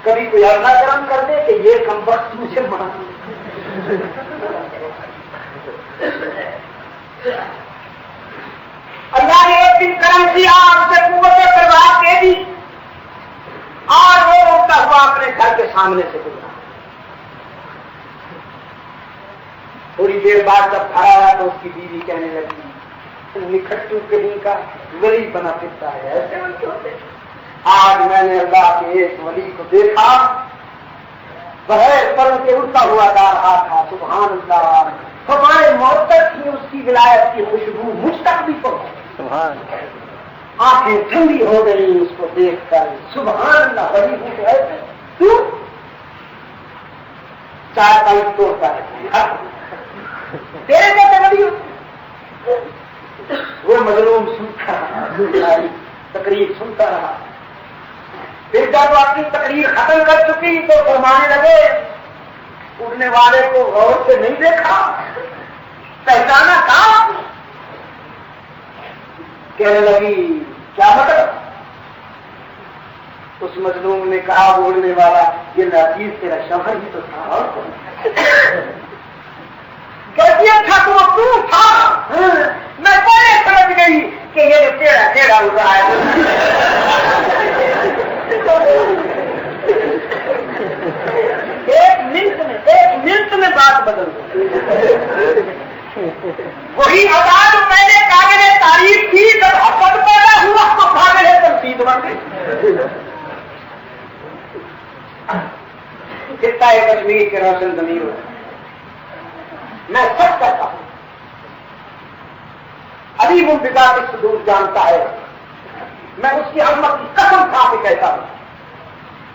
کبھی کوئی ایسا کرم کر دے کہ یہ کم وقت مجھے مان. اللہ نے ایک دن کرم کیا, اسے قوت پرواز دے دی اور وہ اٹھتا ہوا اپنے گھر کے سامنے سے گزرا. تھوڑی دیر بعد جب گھر آیا تو اس کی بیوی کہنے لگی, نکھٹو کہیں کا ولی بنا پھرتا ہے, ایسے ولی ہوتے. آج میں نے اللہ کے ایک ولی کو دیکھا, بغیر پر کے اڑتا ہوا جا رہا تھا. سبحان اللہ, ہمارے موت تک ہی اس کی ولایت کی خوشبو مجھ تک بھی پہنچی. آنکھیں ٹھنڈی ہو گئی اس کو دیکھ کر. سبحان اللہ, ولی ہوں تو ایسے تو چار پانچ توڑتا ہے تیرے کیسے ولی ہو. وہ مظلوم سنتا رہا, تقریر سنتا رہا. پھر جب وہ اپنی تقریر ختم کر چکی تو فرمانے لگے, اڑنے والے کو غور سے نہیں دیکھا, پہچانا تھا. کہنے لگی کیا مطلب؟ اس مظلوم نے کہا, اڑنے والا یہ ناچیز تیرا شوہر ہی تو تھا. کہتی اچھا تو تھا, میں پہلے سمجھ گئی کہ یہ ٹیڑھا اڑ رہا ہے. ایک منٹ میں بات بدل گئی. وہی آواز میں نے قابل تعریف کی, جب حسد پیدا ہوا تو قابل تنقید بن گئی. کتنا ہے کشمیر کے روشن ضمیر ہو. میں سچ کرتا ہوں, ابھی وہ بگا کے صدور جانتا ہے, میں اس کی عظمت کی قسم کھا کے کہتا ہوں,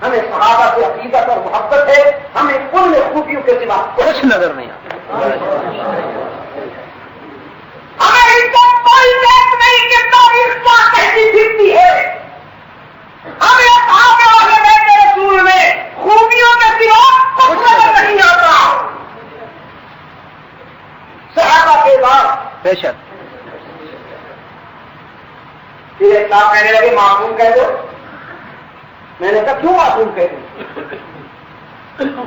ہمیں صحابہ سے عقیدت اور محبت ہے, ہمیں ان خوبیوں کے سوا کچھ نظر نہیں آتا. ہمیں ان کا کوئی بات نہیں کہ تاریخ کیا کہتی پھرتی ہے. ہمیں صحابہ والے بیت رسول میں خوبیوں کے سوا کچھ نظر نہیں آتا. صحابہ کے بعد بے شک. پھر ایک صاحب کہنے لگے معصوم کہہ دو. میں نے کہا کیوں معصوم کہہ دوں؟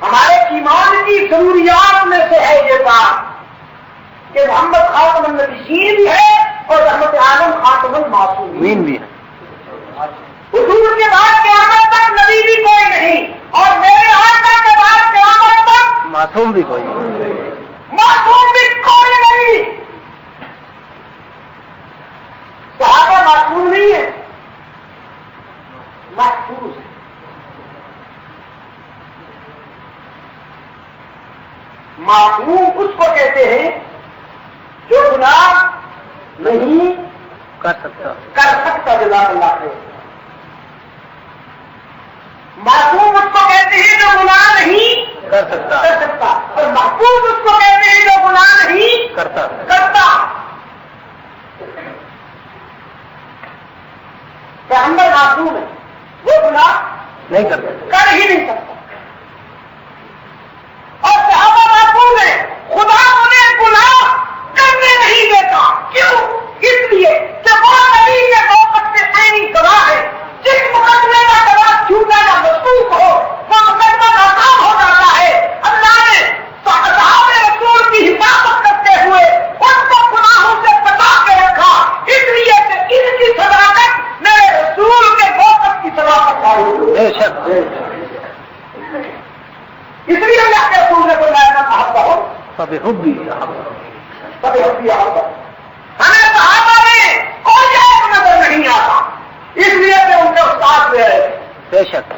ہمارے ایمان کی ضروریات میں سے ہے یہ بات کہ محمد خاتم النبیین بھی ہے اور رحمت عالم خاتم المعصومین بھی ہے. حضور کے بعد قیامت تک نبی بھی کوئی نہیں, اور میرے آقا کے بعد قیامت تک معصوم بھی کوئی نہیں. معصوم بھی کوئی نہیں. صحابہ معصوم نہیں ہے, محفوظ ہے. معصوم اس کو کہتے ہیں جو گناہ نہیں کر سکتا جزاک اللہ خیر. معصوم اس کو کہتے ہیں جو گناہ نہیں کر سکتا, اور محفوظ اس کو کہتے ہیں جو گناہ نہیں کرتا. پیغمبر معصوم ہے, وہ گناہ نہیں کرتا. کر ہی نہیں سکتا. اور صحابہ معصوم ہے, خدا انہیں گناہ کرنے نہیں دیتا. کیوں؟ اس لیے کہ وہ نبی کے موقع سے عینی گواہ ہے. جس مقدمے کا گواہ چھوٹا یا مضبوط ہو وہ مقدمہ ناکام ہو جاتا ہے. اللہ نے صحابہ رسول کی حفاظت کرتے ہوئے ان کو گناہوں سے بچا کے رکھا. اس لیے شک اس لیے اللہ کے رسول نے فرمایا صحابہ ہو سب حبی سب حبی احبا. ہمیں صحابہ میں کوئی ایک نظر نہیں آتا، اس لیے کہ ان کے استاد پہ آئے، بے شک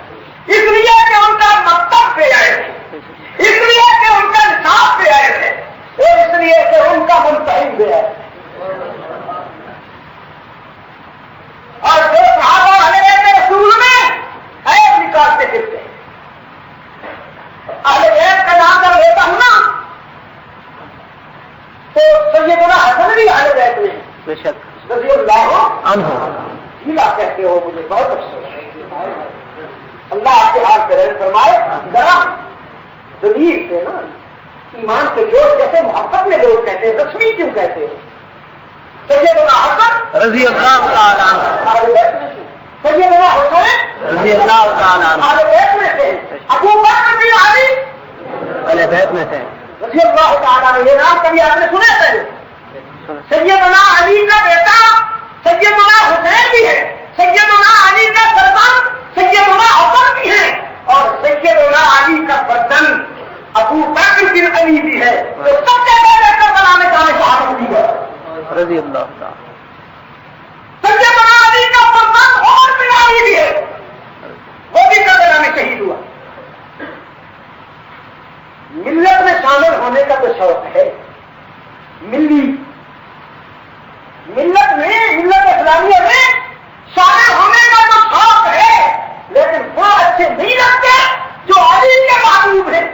اس لیے کہ ان کا مکتب پہ آئے تھے، اس لیے کہ ان کا نصاب پہ آئے تھے، اور اس لیے کہ ان کا منتخب پہ آئے. اور جو صحابہ اہل رسول میں ایپ نکالتے پھرتے ہیں. اہل بیت کا نام جب لیتا ہوں نا تو سیدنا حسن بھی اہل بیت میں بے شک رضی اللہ عنہ. ضلع کہتے ہو، مجھے بہت افسوس ہے. اللہ آپ کے ہاتھ پہ رحم فرمائے. ذرا ضمیر سے نا ایمان کے جوش جیسے محبت میں لوگ کہتے ہیں، رسمی کیوں کہتے ہیں؟ سیدنا حسن رضی اللہ تعالیٰ عنہ. اہل بیت میں سے، سیدنا حسین رضی اللہ تعالیٰ عنہ. اہل بیت میں سے، ابو بکر بن علی اہل بیت میں سے. رضی اللہ تعالیٰ عنہ. یہ نام کبھی آپ نے سنے تھے؟ سیدنا علی کا بیٹا سیدنا حسین بھی ہے، سیدنا علی کا سردار سیدنا حسن بھی ہے، اور سیدنا علی کا برتن ابو بکر بن علی بھی ہے. تو سب سے پہلے کربلا میں جانے شہادت دی ہے رضی اللہ تعالیٰ. سیدنا علی کا برتن اور بن علی بھی ہے، وہ بھی کربلا میں شہید ہوا. ملت میں شامل ہونے کا تو شوق ہے، ملت میں ملت اسلامیہ میں شامل ہونے کا تو شوق ہے، لیکن وہ اچھے نہیں لگتے جو علی کے محبوب ہیں.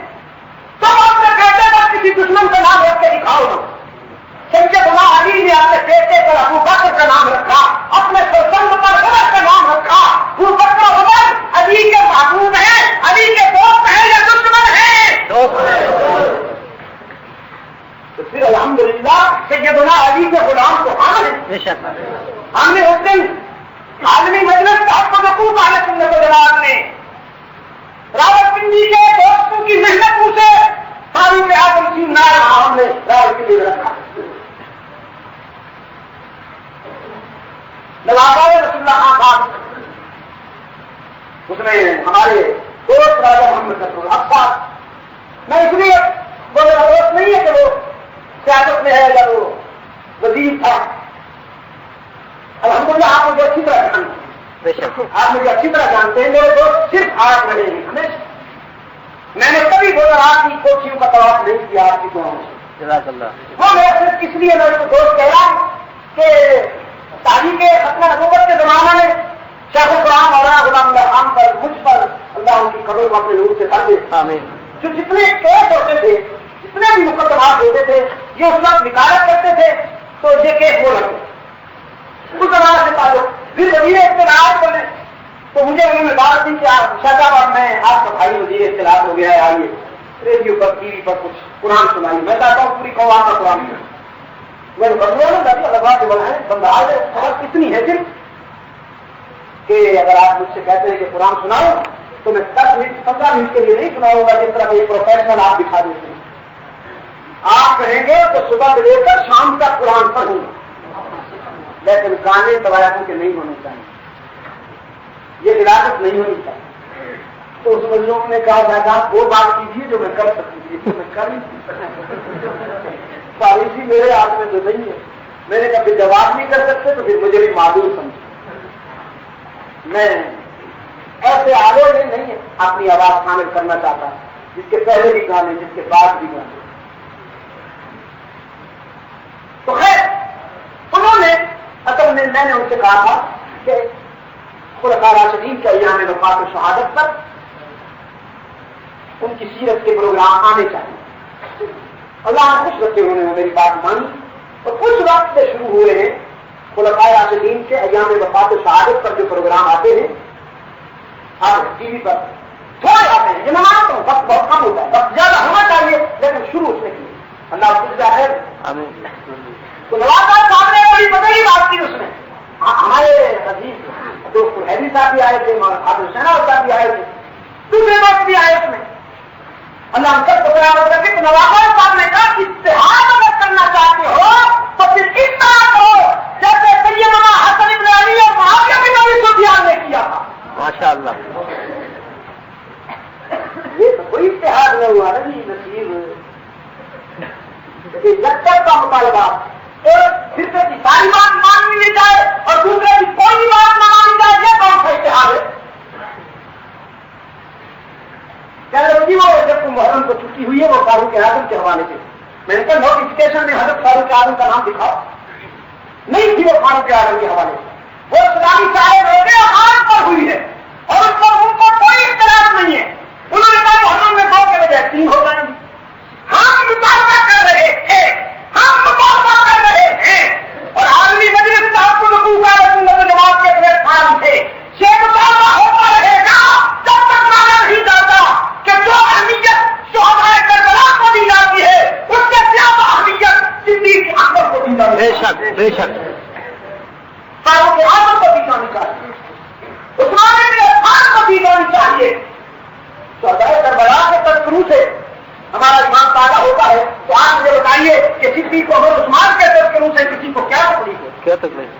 تب آپ نے کہتے تھا کسی دشمن کا نام رکھ کے دکھاؤ نا. سیدنا علی نے اپنے بیٹے پر ابو بکر کا نام رکھا، اپنے سلطنت پر عمر کا نام رکھا. ابو بکر عمر علی کے محبوب ہیں، علی کے دوست ہیں یا دشمن ہیں؟ تو پھر الحمدللہ سیدنا علی کے غلام کو بے شک ہم نے اس دن عالمی مجلس کا حق و حقوق اہل سنت والجماعت نے راولپنڈی کے دوستوں کی محنتوں سے تاریخ اعظم کی نام ہم نے راولپنڈی میں رکھا. نواب رسول اللہ خان صاحب، اس میں ہمارے دوست راجا محمد نصر الحق صاحب. میں اس لیے وہ میرا دوست نہیں ہے کہ وہ سیاست میں ہے یا وہ وزیر تھا. الحمدللہ آپ مجھے اچھی طرح جانتے ہیں، بے شک آپ مجھے اچھی طرح جانتے ہیں. میرے دوست صرف 8 رہے ہیں ہمیشہ. میں نے کبھی آپ کی کوٹھیوں کا طواف نہیں کیا آپ کی دعاؤں سے. جزاک اللہ. وہ میرا صرف اس لیے میرے کو دوست کہہ رہا ہوں کہ تاریخ ختم نبوت کے زمانے میں شیخ القرآن مولانا غلام اللہ خان پر، مجھ پر اللہ ان کی قبر کو اپنے لوگ سے بھر دے. آمین. جو جتنے کیس ہوتے تھے، جتنے بھی مقدمات ہوتے تھے، یہ اس وقت وکالت کرتے تھے تو یہ کیس وہ لگتے اس زمانے سے تعلق. پھر وزیر اطلاعات بنے تو مجھے انہوں نے بات دی کہ آپ شاہجہاں اور میں آپ کا بھائی وزیر اطلاعات ہو گیا ہے، آئیے ریڈیو پر ٹی وی پر کچھ قرآن سنائیے. میں چاہتا ہوں پوری قوم کا قرآن سنائے. میں نے بدلو لگا کے بنا ہے بندہ خبر اتنی ہے صرف کہ اگر آپ مجھ سے کہتے ہیں کہ قرآن سناؤ تو میں 10 منٹ 15 منٹ کے لیے نہیں سناؤں گا جس طرح ایک پروفیشنل آپ دکھا دیتے ہیں. آپ کہیں گے تو صبح سے لے کر شام تک قرآن پڑھوں گا، لیکن گانے روایتوں کے نہیں ہونے چاہیے، یہ علاقت نہیں ہونی چاہیے. تو اس مظلوم نے کہا میں کہا وہ بات کیجیے جو میں کر سکتی تھی، تو میں کر نہیں سکتی. پالیسی میرے ہاتھ میں تو نہیں ہے. میں نے کبھی جواب نہیں کر سکتے تو پھر مجھے بھی معذور سمجھا. میں ایسے آگے نہیں اپنی آواز شامل کرنا چاہتا جس کے پہلے بھی گانے، جس کے بعد بھی گانے. تو خیر انہوں نے اصل میں نے ان سے کہا تھا کہ خلفاء راشدین کے ایام وفات و شہادت پر ان کی سیرت کے پروگرام آنے چاہیے. اللہ نے خوش رکھے انہوں نے میری بات مانی اور کچھ وقت سے شروع ہوئے ہیں خلفاء راشدین کے ایام وفات و شہادت پر جو پروگرام آتے ہیں آپ ٹی وی پر تھوڑے آتے ہیں. یہ میں مانتا ہوں وقت بہت کم ہوتا ہے، وقت زیادہ ہونا چاہیے لیکن شروع اس نے کی. اللہ کچھ ہے تو نواز صاحب نے بڑی بدلی بات کی. اس میں ہمارے عزیز دوست حیدری صاحب بھی آئے تھے، حافظ حسین صاحب بھی آئے تھے، دوسرے دوست بھی آئے. اس میں اللہ ہم سب کو برابر رکھے. تو نواز صاحب نے کہا کہ اتحاد اگر کرنا چاہتے ہو تو پھر اس طرح کرو جیسے سیدنا حسن ابن علی اور معاویہ بن ابی سفیان نے کیا تھا. ماشاء اللہ. فاروق اعظم کا نام دکھاؤ. نہیں تھی وہ فاروق اعظم کے حوالے سے. وہ اسلامی چاہے روزے خان پر ہوئی ہے اور اس پر ان کو کوئی اختلاف نہیں ہے. انہوں نے کہا محرم میں 2 کے بجائے 3 ہو جائیں گے. ہم مطالبہ کر رہے تھے اور عالمی مجلس تعاون حقوق سنت جماعت کے پلیٹ فارم تھے. یہ مطالبہ ہوتا رہے گا جب تک مانا نہیں جاتا کہ جو اہمیت شہدائے کربلا کو دی جاتی ہے اس سے زیادہ اہمیت صدیق اکبر کو دی جاتی ہے. بے شک بے شک. فاروق اعظم کو دی جانی چاہیے, عثمان بن عفان کو دی جانی چاہیے. شہدائے کربلا کے تذکروں سے ہمارا ایمان تازہ ہوتا ہے. تو آپ مجھے بتائیے کہ صدیق کو اگر عثمان کے تذکروں سے کسی کو کیا تکلیف ہے؟ کیا تکلیف؟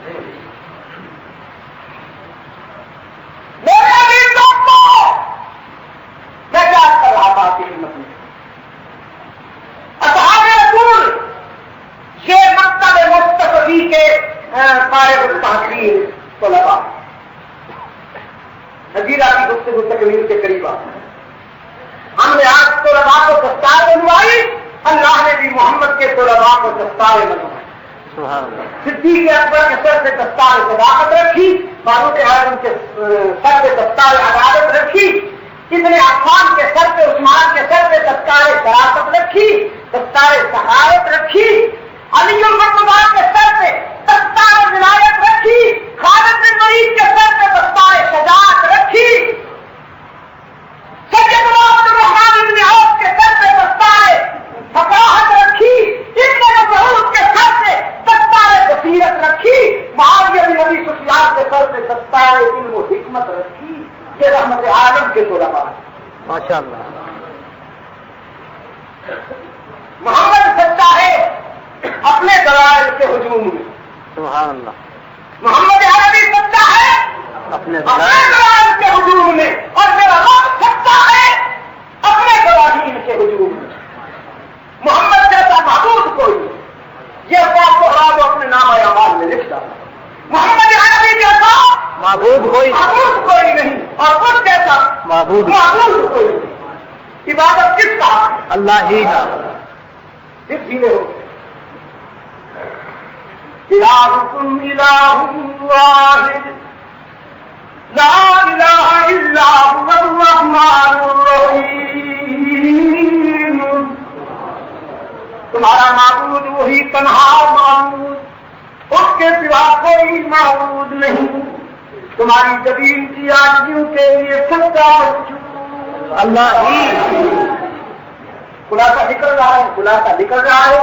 میرے عزیز دوستو, میں کیا کر رہا تھا آپ کی خدمت میں؟ اصحاب رسول یہ مکتب مصطفی کے فارغ التحصیل طلباء نذیرہ کی گفتگو تکمیل کے قریب آ. ہم نے آج طلباء کو دستار بنوائی, اللہ نے بھی محمد کے طلباء کو دستار بنوائی. صدیق اکبر کے سر سے دستار صداقت رکھی, فاروق اعظم کے سر سے دستار عدالت رکھی, ابن عفان کے سر پہ, عثمان کے سر پہ دستار شرافت رکھی, دستار سخاوت رکھی, علی المرتضیٰ کے سر پہ دستار ولایت رکھی, خالد بن ولید کے سر پہ دستار شجاعت رکھی, سیدنا عبد الرحمن بن عوف کے سر پہ دستار فقاہت رکھی, ابن مسعود کے سر پہ دستار بصیرت رکھی, معاویہ بن ابی سفیان کے سر پہ دستار علم و حکمت رکھی. یہ رحمت عالم کے طلباء ہیں. ماشاء اللہ. محمد سچا ہے اپنے دلائل کے ہجوم میں. سبحان اللہ. محمد عربی سچا ہے اپنے دلائل کے ہجوم میں, اور میرا رب سچا ہے اپنے گواہین کے ہجوم میں. محمد جیسا معبود کوئی نہیں. یہ بات کو اپنے نام اعمال میں لکھ ڈالا. محمد عربی جیسا معبود کوئی نہیں, اور اس جیسا معبود کوئی نہیں. عبادت کس کا؟ اللہ ہی کا. کس جیلے ہو الہکم الہ واحد لا الہ الا هو الرحمن الرحیم. تمہارا معبود وہی تنہا معبود, اس کے سوا کوئی معبود نہیں. تمہاری زمین کی آدمیوں کے لیے سچا اللہ ہی. خلاصہ نکل رہا ہے, خلاصہ نکل رہا ہے.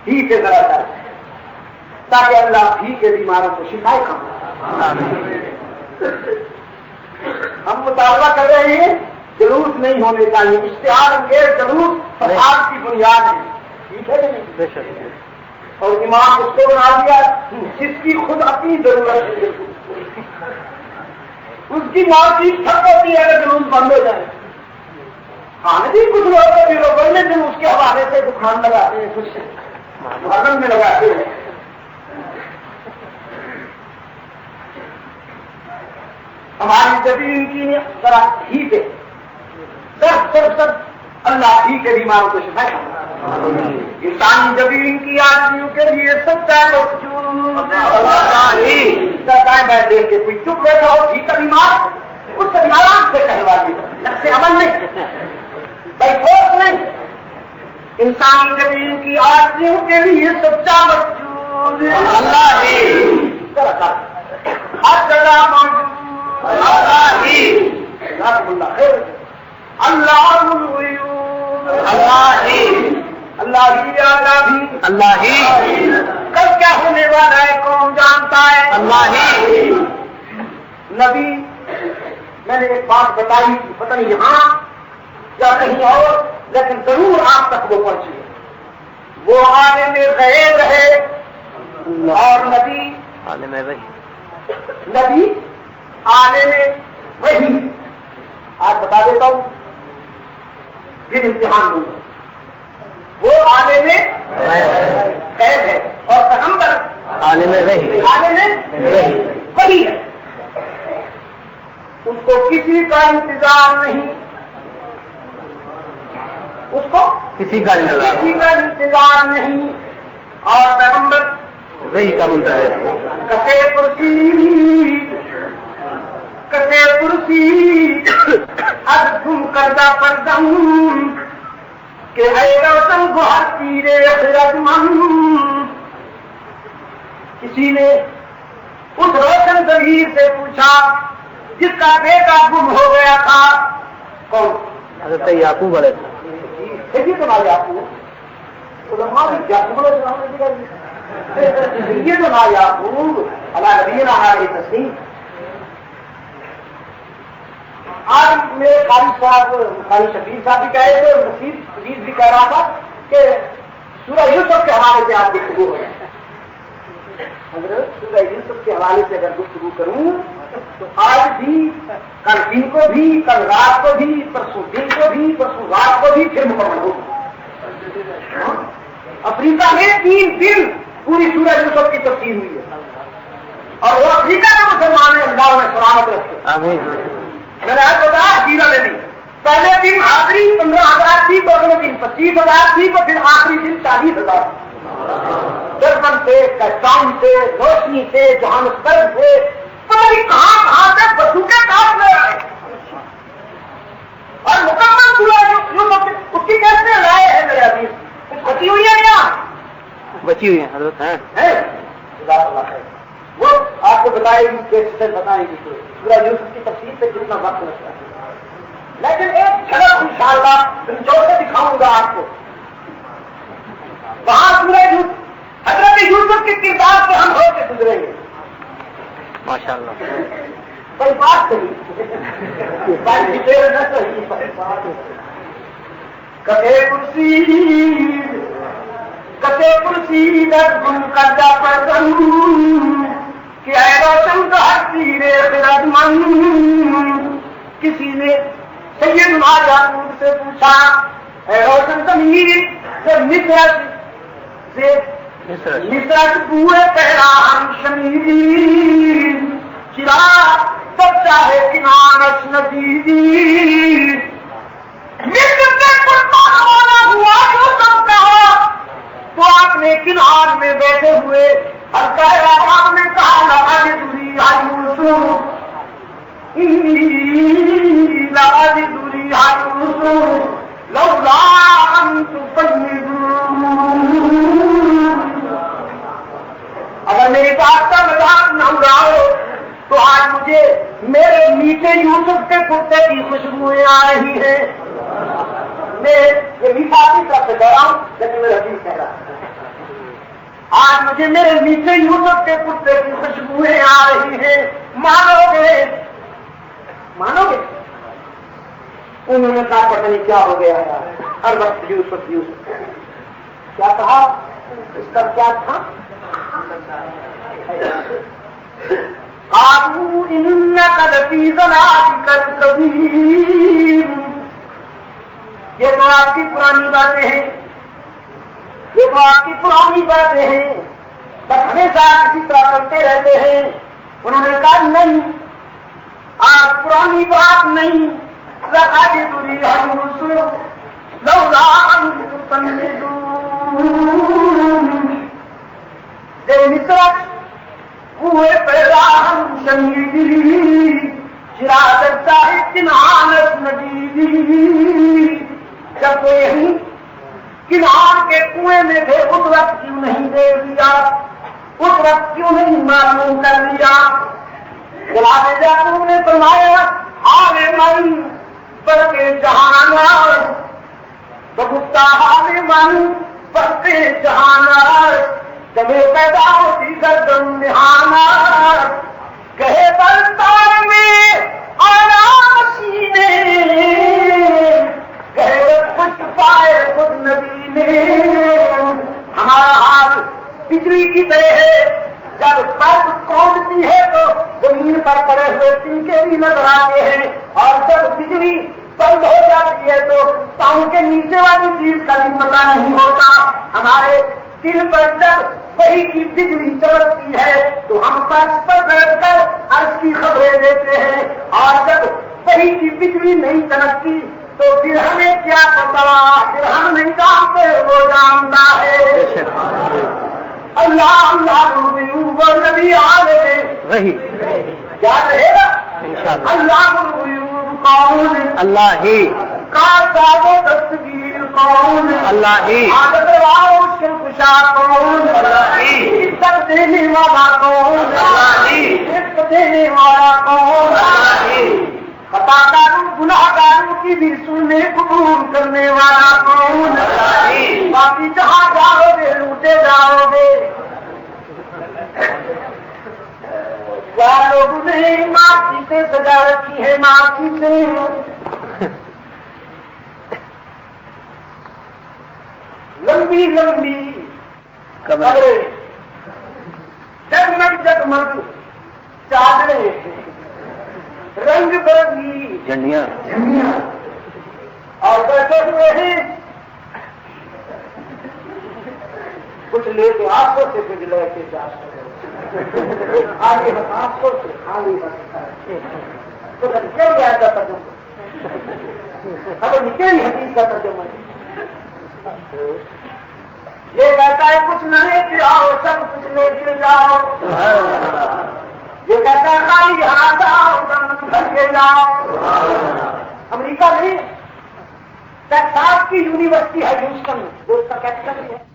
ٹھیک ہے ذرا سا, تاکہ اللہ بھی کے بیماروں کو شفائے کھانا. ہم مطالبہ کر رہے ہیں جلوس نہیں ہونے چاہیے. اشتہار انگیز جلوس فساد کی بنیاد ہے. ٹھیک ہے نہیں؟ اور امام اس کو بنا دیا جس کی خود اپنی ضرورت ہے. اس کی مارکیٹ ٹھپ ہوتی ہے اگر جلوس بند ہو جائے. ہاں جی, کچھ لوگ بڑے جلوس کے حوالے سے دکان لگاتے ہیں, کچھ محرم میں لگاتے ہیں. ہماری زمین کی ذرا ٹھیک ہے, سب اللہ ہی کے بیماروں کو شفا. انسانی زمین کی آدمیوں کے لیے سچا بیٹھ دیکھ کے کوئی چپ بیٹھا ہو ٹھیک کا بیمار, اس سے آرام سے کہلوا دیے, سے عمل نہیں بھائی, ٹھوس نہیں. انسانی زمین کی آدمیوں کے لیے سچا مقصود اللہ ہی. ہر جگہ موجود اللہ ہی. اللہ ہی. کل کیا ہونے والا ہے کون جانتا ہے؟ اللہ ہی. نبی میں نے ایک بات بتائی, پتہ نہیں یہاں یا کہیں اور, لیکن ضرور آپ تک وہ پہنچی ہے. وہ عالم غیب ہے اور نبی عالم وہی. آج بتا دیتا ہوں پھر امتحان دوں گا. وہ عالم غیب ہے اور پیغمبر عالم وہی ہے. اس کو کسی کا انتظار نہیں, اس کو کسی کا انتظار نہیں. اور پیغمبر وہی کا منتر ہے. کسے کرسی از گم کردہ پردم کہ اے روشن گوہر تیرے خردمند. کسی نے اس روشن ضمیر سے پوچھا جس کا بیٹا گم ہو گیا تھا. کون؟ حضرت یعقوب علیہ السلام. دیکھیے تو نہ یعقوب علماء بھی یعقوب علیہ السلام نے یہ تو نہ یعقوب اللہ نبینا علیہ تسلیم. آج میرے قاری صاحب قاری شبیر صاحب بھی کہہ رہے تھے اور مفید بھی کہہ رہا تھا کہ سورہ یوسف کے حوالے سے آپ گفتگو ہو جائے. حضرت سورہ یوسف کے حوالے سے اگر گفتگو کروں تو آج بھی کل دن کو بھی کل رات کو بھی پرسوں دن کو بھی پرسوں رات کو بھی پھر مکمل ہوگی. افریقہ میں 3 دن پوری سورہ یوسف کی تفسیر ہوئی ہے اور وہ افریقہ کے مسلمان ہیں. اللہ میں سلامت رکھے. آمین. میں نے آپ بتایا جیرا میں نہیں. پہلے دن آخری 15,000 تھی تو اگلے دن 25,000 تھی تو پھر آخری دن 40,000. دربن سے کہتان سے روشنی سے جوہانسبرگ سے پتہ نہیں کہاں سے بسوکے کاٹ لے آئے اور مکمل پورا اس کی کیسے لائے ہیں میرے ابھی کچھ بچی ہوئی ہے کیا؟ بچی ہوئی ہیں حضرت ہیں. وہ آپ کو بتائے گی کیسے بتائیں گی پورا یوسف کی تفصیل سے کتنا وقت لگتا ہے. لیکن ایک جھلک انشاءاللہ جو سے دکھاؤں گا آپ کو. وہاں پورے حضرت یوسف کے کردار سے ہم ہو کے گزریں گے ماشاء اللہ. کوئی بات نہیں ڈیٹیل نہ صحیح کتے کرسی گم کردہ پردم کہ اے روشن کا تیرے خردمند. کسی نے سیدنا یعقوب سے پوچھا اے روشن ضمیر سے مصرت بوئے پہلا ہم شمیر چراغ سب چاہے کنانش ندیدی. مصر سے قربان والا ہوا جو سب کہا تو آپ نے کنار میں بیٹھے ہوئے آپ نے کہا لگا دوری دوری اگر میری بات کا مذاق نہ اڑاؤ تو آج مجھے میرے میٹھے یوسف کے کرتے کی خوشبوئیں آ رہی ہیں. میں یہ میٹھا کی طرف سے کہہ رہا ہوں لیکن میرا دل کہہ رہا ہے آج مجھے میرے میٹھے یوسف کے کرتے کی خوشبوئیں آ رہی ہیں. مانو گے انہوں نے کہا پتہ نہیں کیا ہو گیا تھا. ہر وقت یوسف کیا کہا اس کا کیا تھا. قالوا انك لفي ضلالك القديم. یہ تو آپ کی پرانی باتیں ہیں بس ہمیشہ اسی طرح کرتے رہتے ہیں. انہوں نے کہا نہیں آج پرانی بات نہیں. ہوئے پیدا ہم شمیدی شرادت صاحب کنانت ندیدی. جب وہ یہیں کنان کے کنویں میں تھے اس وقت کیوں نہیں دیکھ لیا, اس وقت کیوں نہیں معلوم کر لیا. جناب یعقوب نے فرمایا آنے من پر کے جہانا بگتا آنے من پر کے جہانا جبے پیدا ہوتی گردن نہانا کہے بلتار میں آرام سینے کہے کچھ پائے خود نبی نے. ہمارا حال بجلی کی طرح ہے. جب برف کودتی ہے تو زمین پر پڑے ہوئے تنکے بھی نظر آتے ہیں اور جب بجلی بند ہو جاتی ہے تو پاؤں کے نیچے والی چیز کا بھی پتہ نہیں ہوتا. ہمارے دل پر جب وہی کی بجلی چمکتی ہے تو ہم فرش پر بیٹھ کر عرض کی خبریں دیتے ہیں اور جب وہی کی بجلی نہیں چمکتی تو پھر ہمیں کیا پتا, پھر ہم نہیں جانتے وہ جانتا ہے. اللہ نبی عالم وہی یاد رہے گا انشاءاللہ اللہ الغیوب کون اللہ ہی کاساد و دستگیر کون اللہ ہی عادت واؤ شرکشا کون اللہ ہی عزت دینے والا کون اللہ ہی عزت دینے والا کون اللہ ہی خطا کاروں گناہ کاروں کی بھی سننے قبول کرنے والا کون اللہ ہی باقی جہاں جاؤ گے لوٹے جاؤ گے کیا لوگوں نے معافی سے سجا رکھی ہے معافی سے لمبی لمبی قبریں جگمگ جگمگ چادریں رنگ برنگی جھنڈیاں اور بیٹھے ہوئے ہیں کچھ لے کے آنکھوں سے کچھ لے کے جا سکتے آگے آنکھوں سے خالی تو نکل گیا تھا ترجمہ ہمیں نکل حقیقت ترجمہ یہ کہتا ہے کچھ نہ لے کے آؤ سب کچھ لے کے جاؤ یہ کہتا ہے خالی ہاتھ آؤ سب گھر کے جاؤ امریکہ نہیں ٹیکساس کی یونیورسٹی ہے ہیوسٹن جو اس کا کیپٹل ہے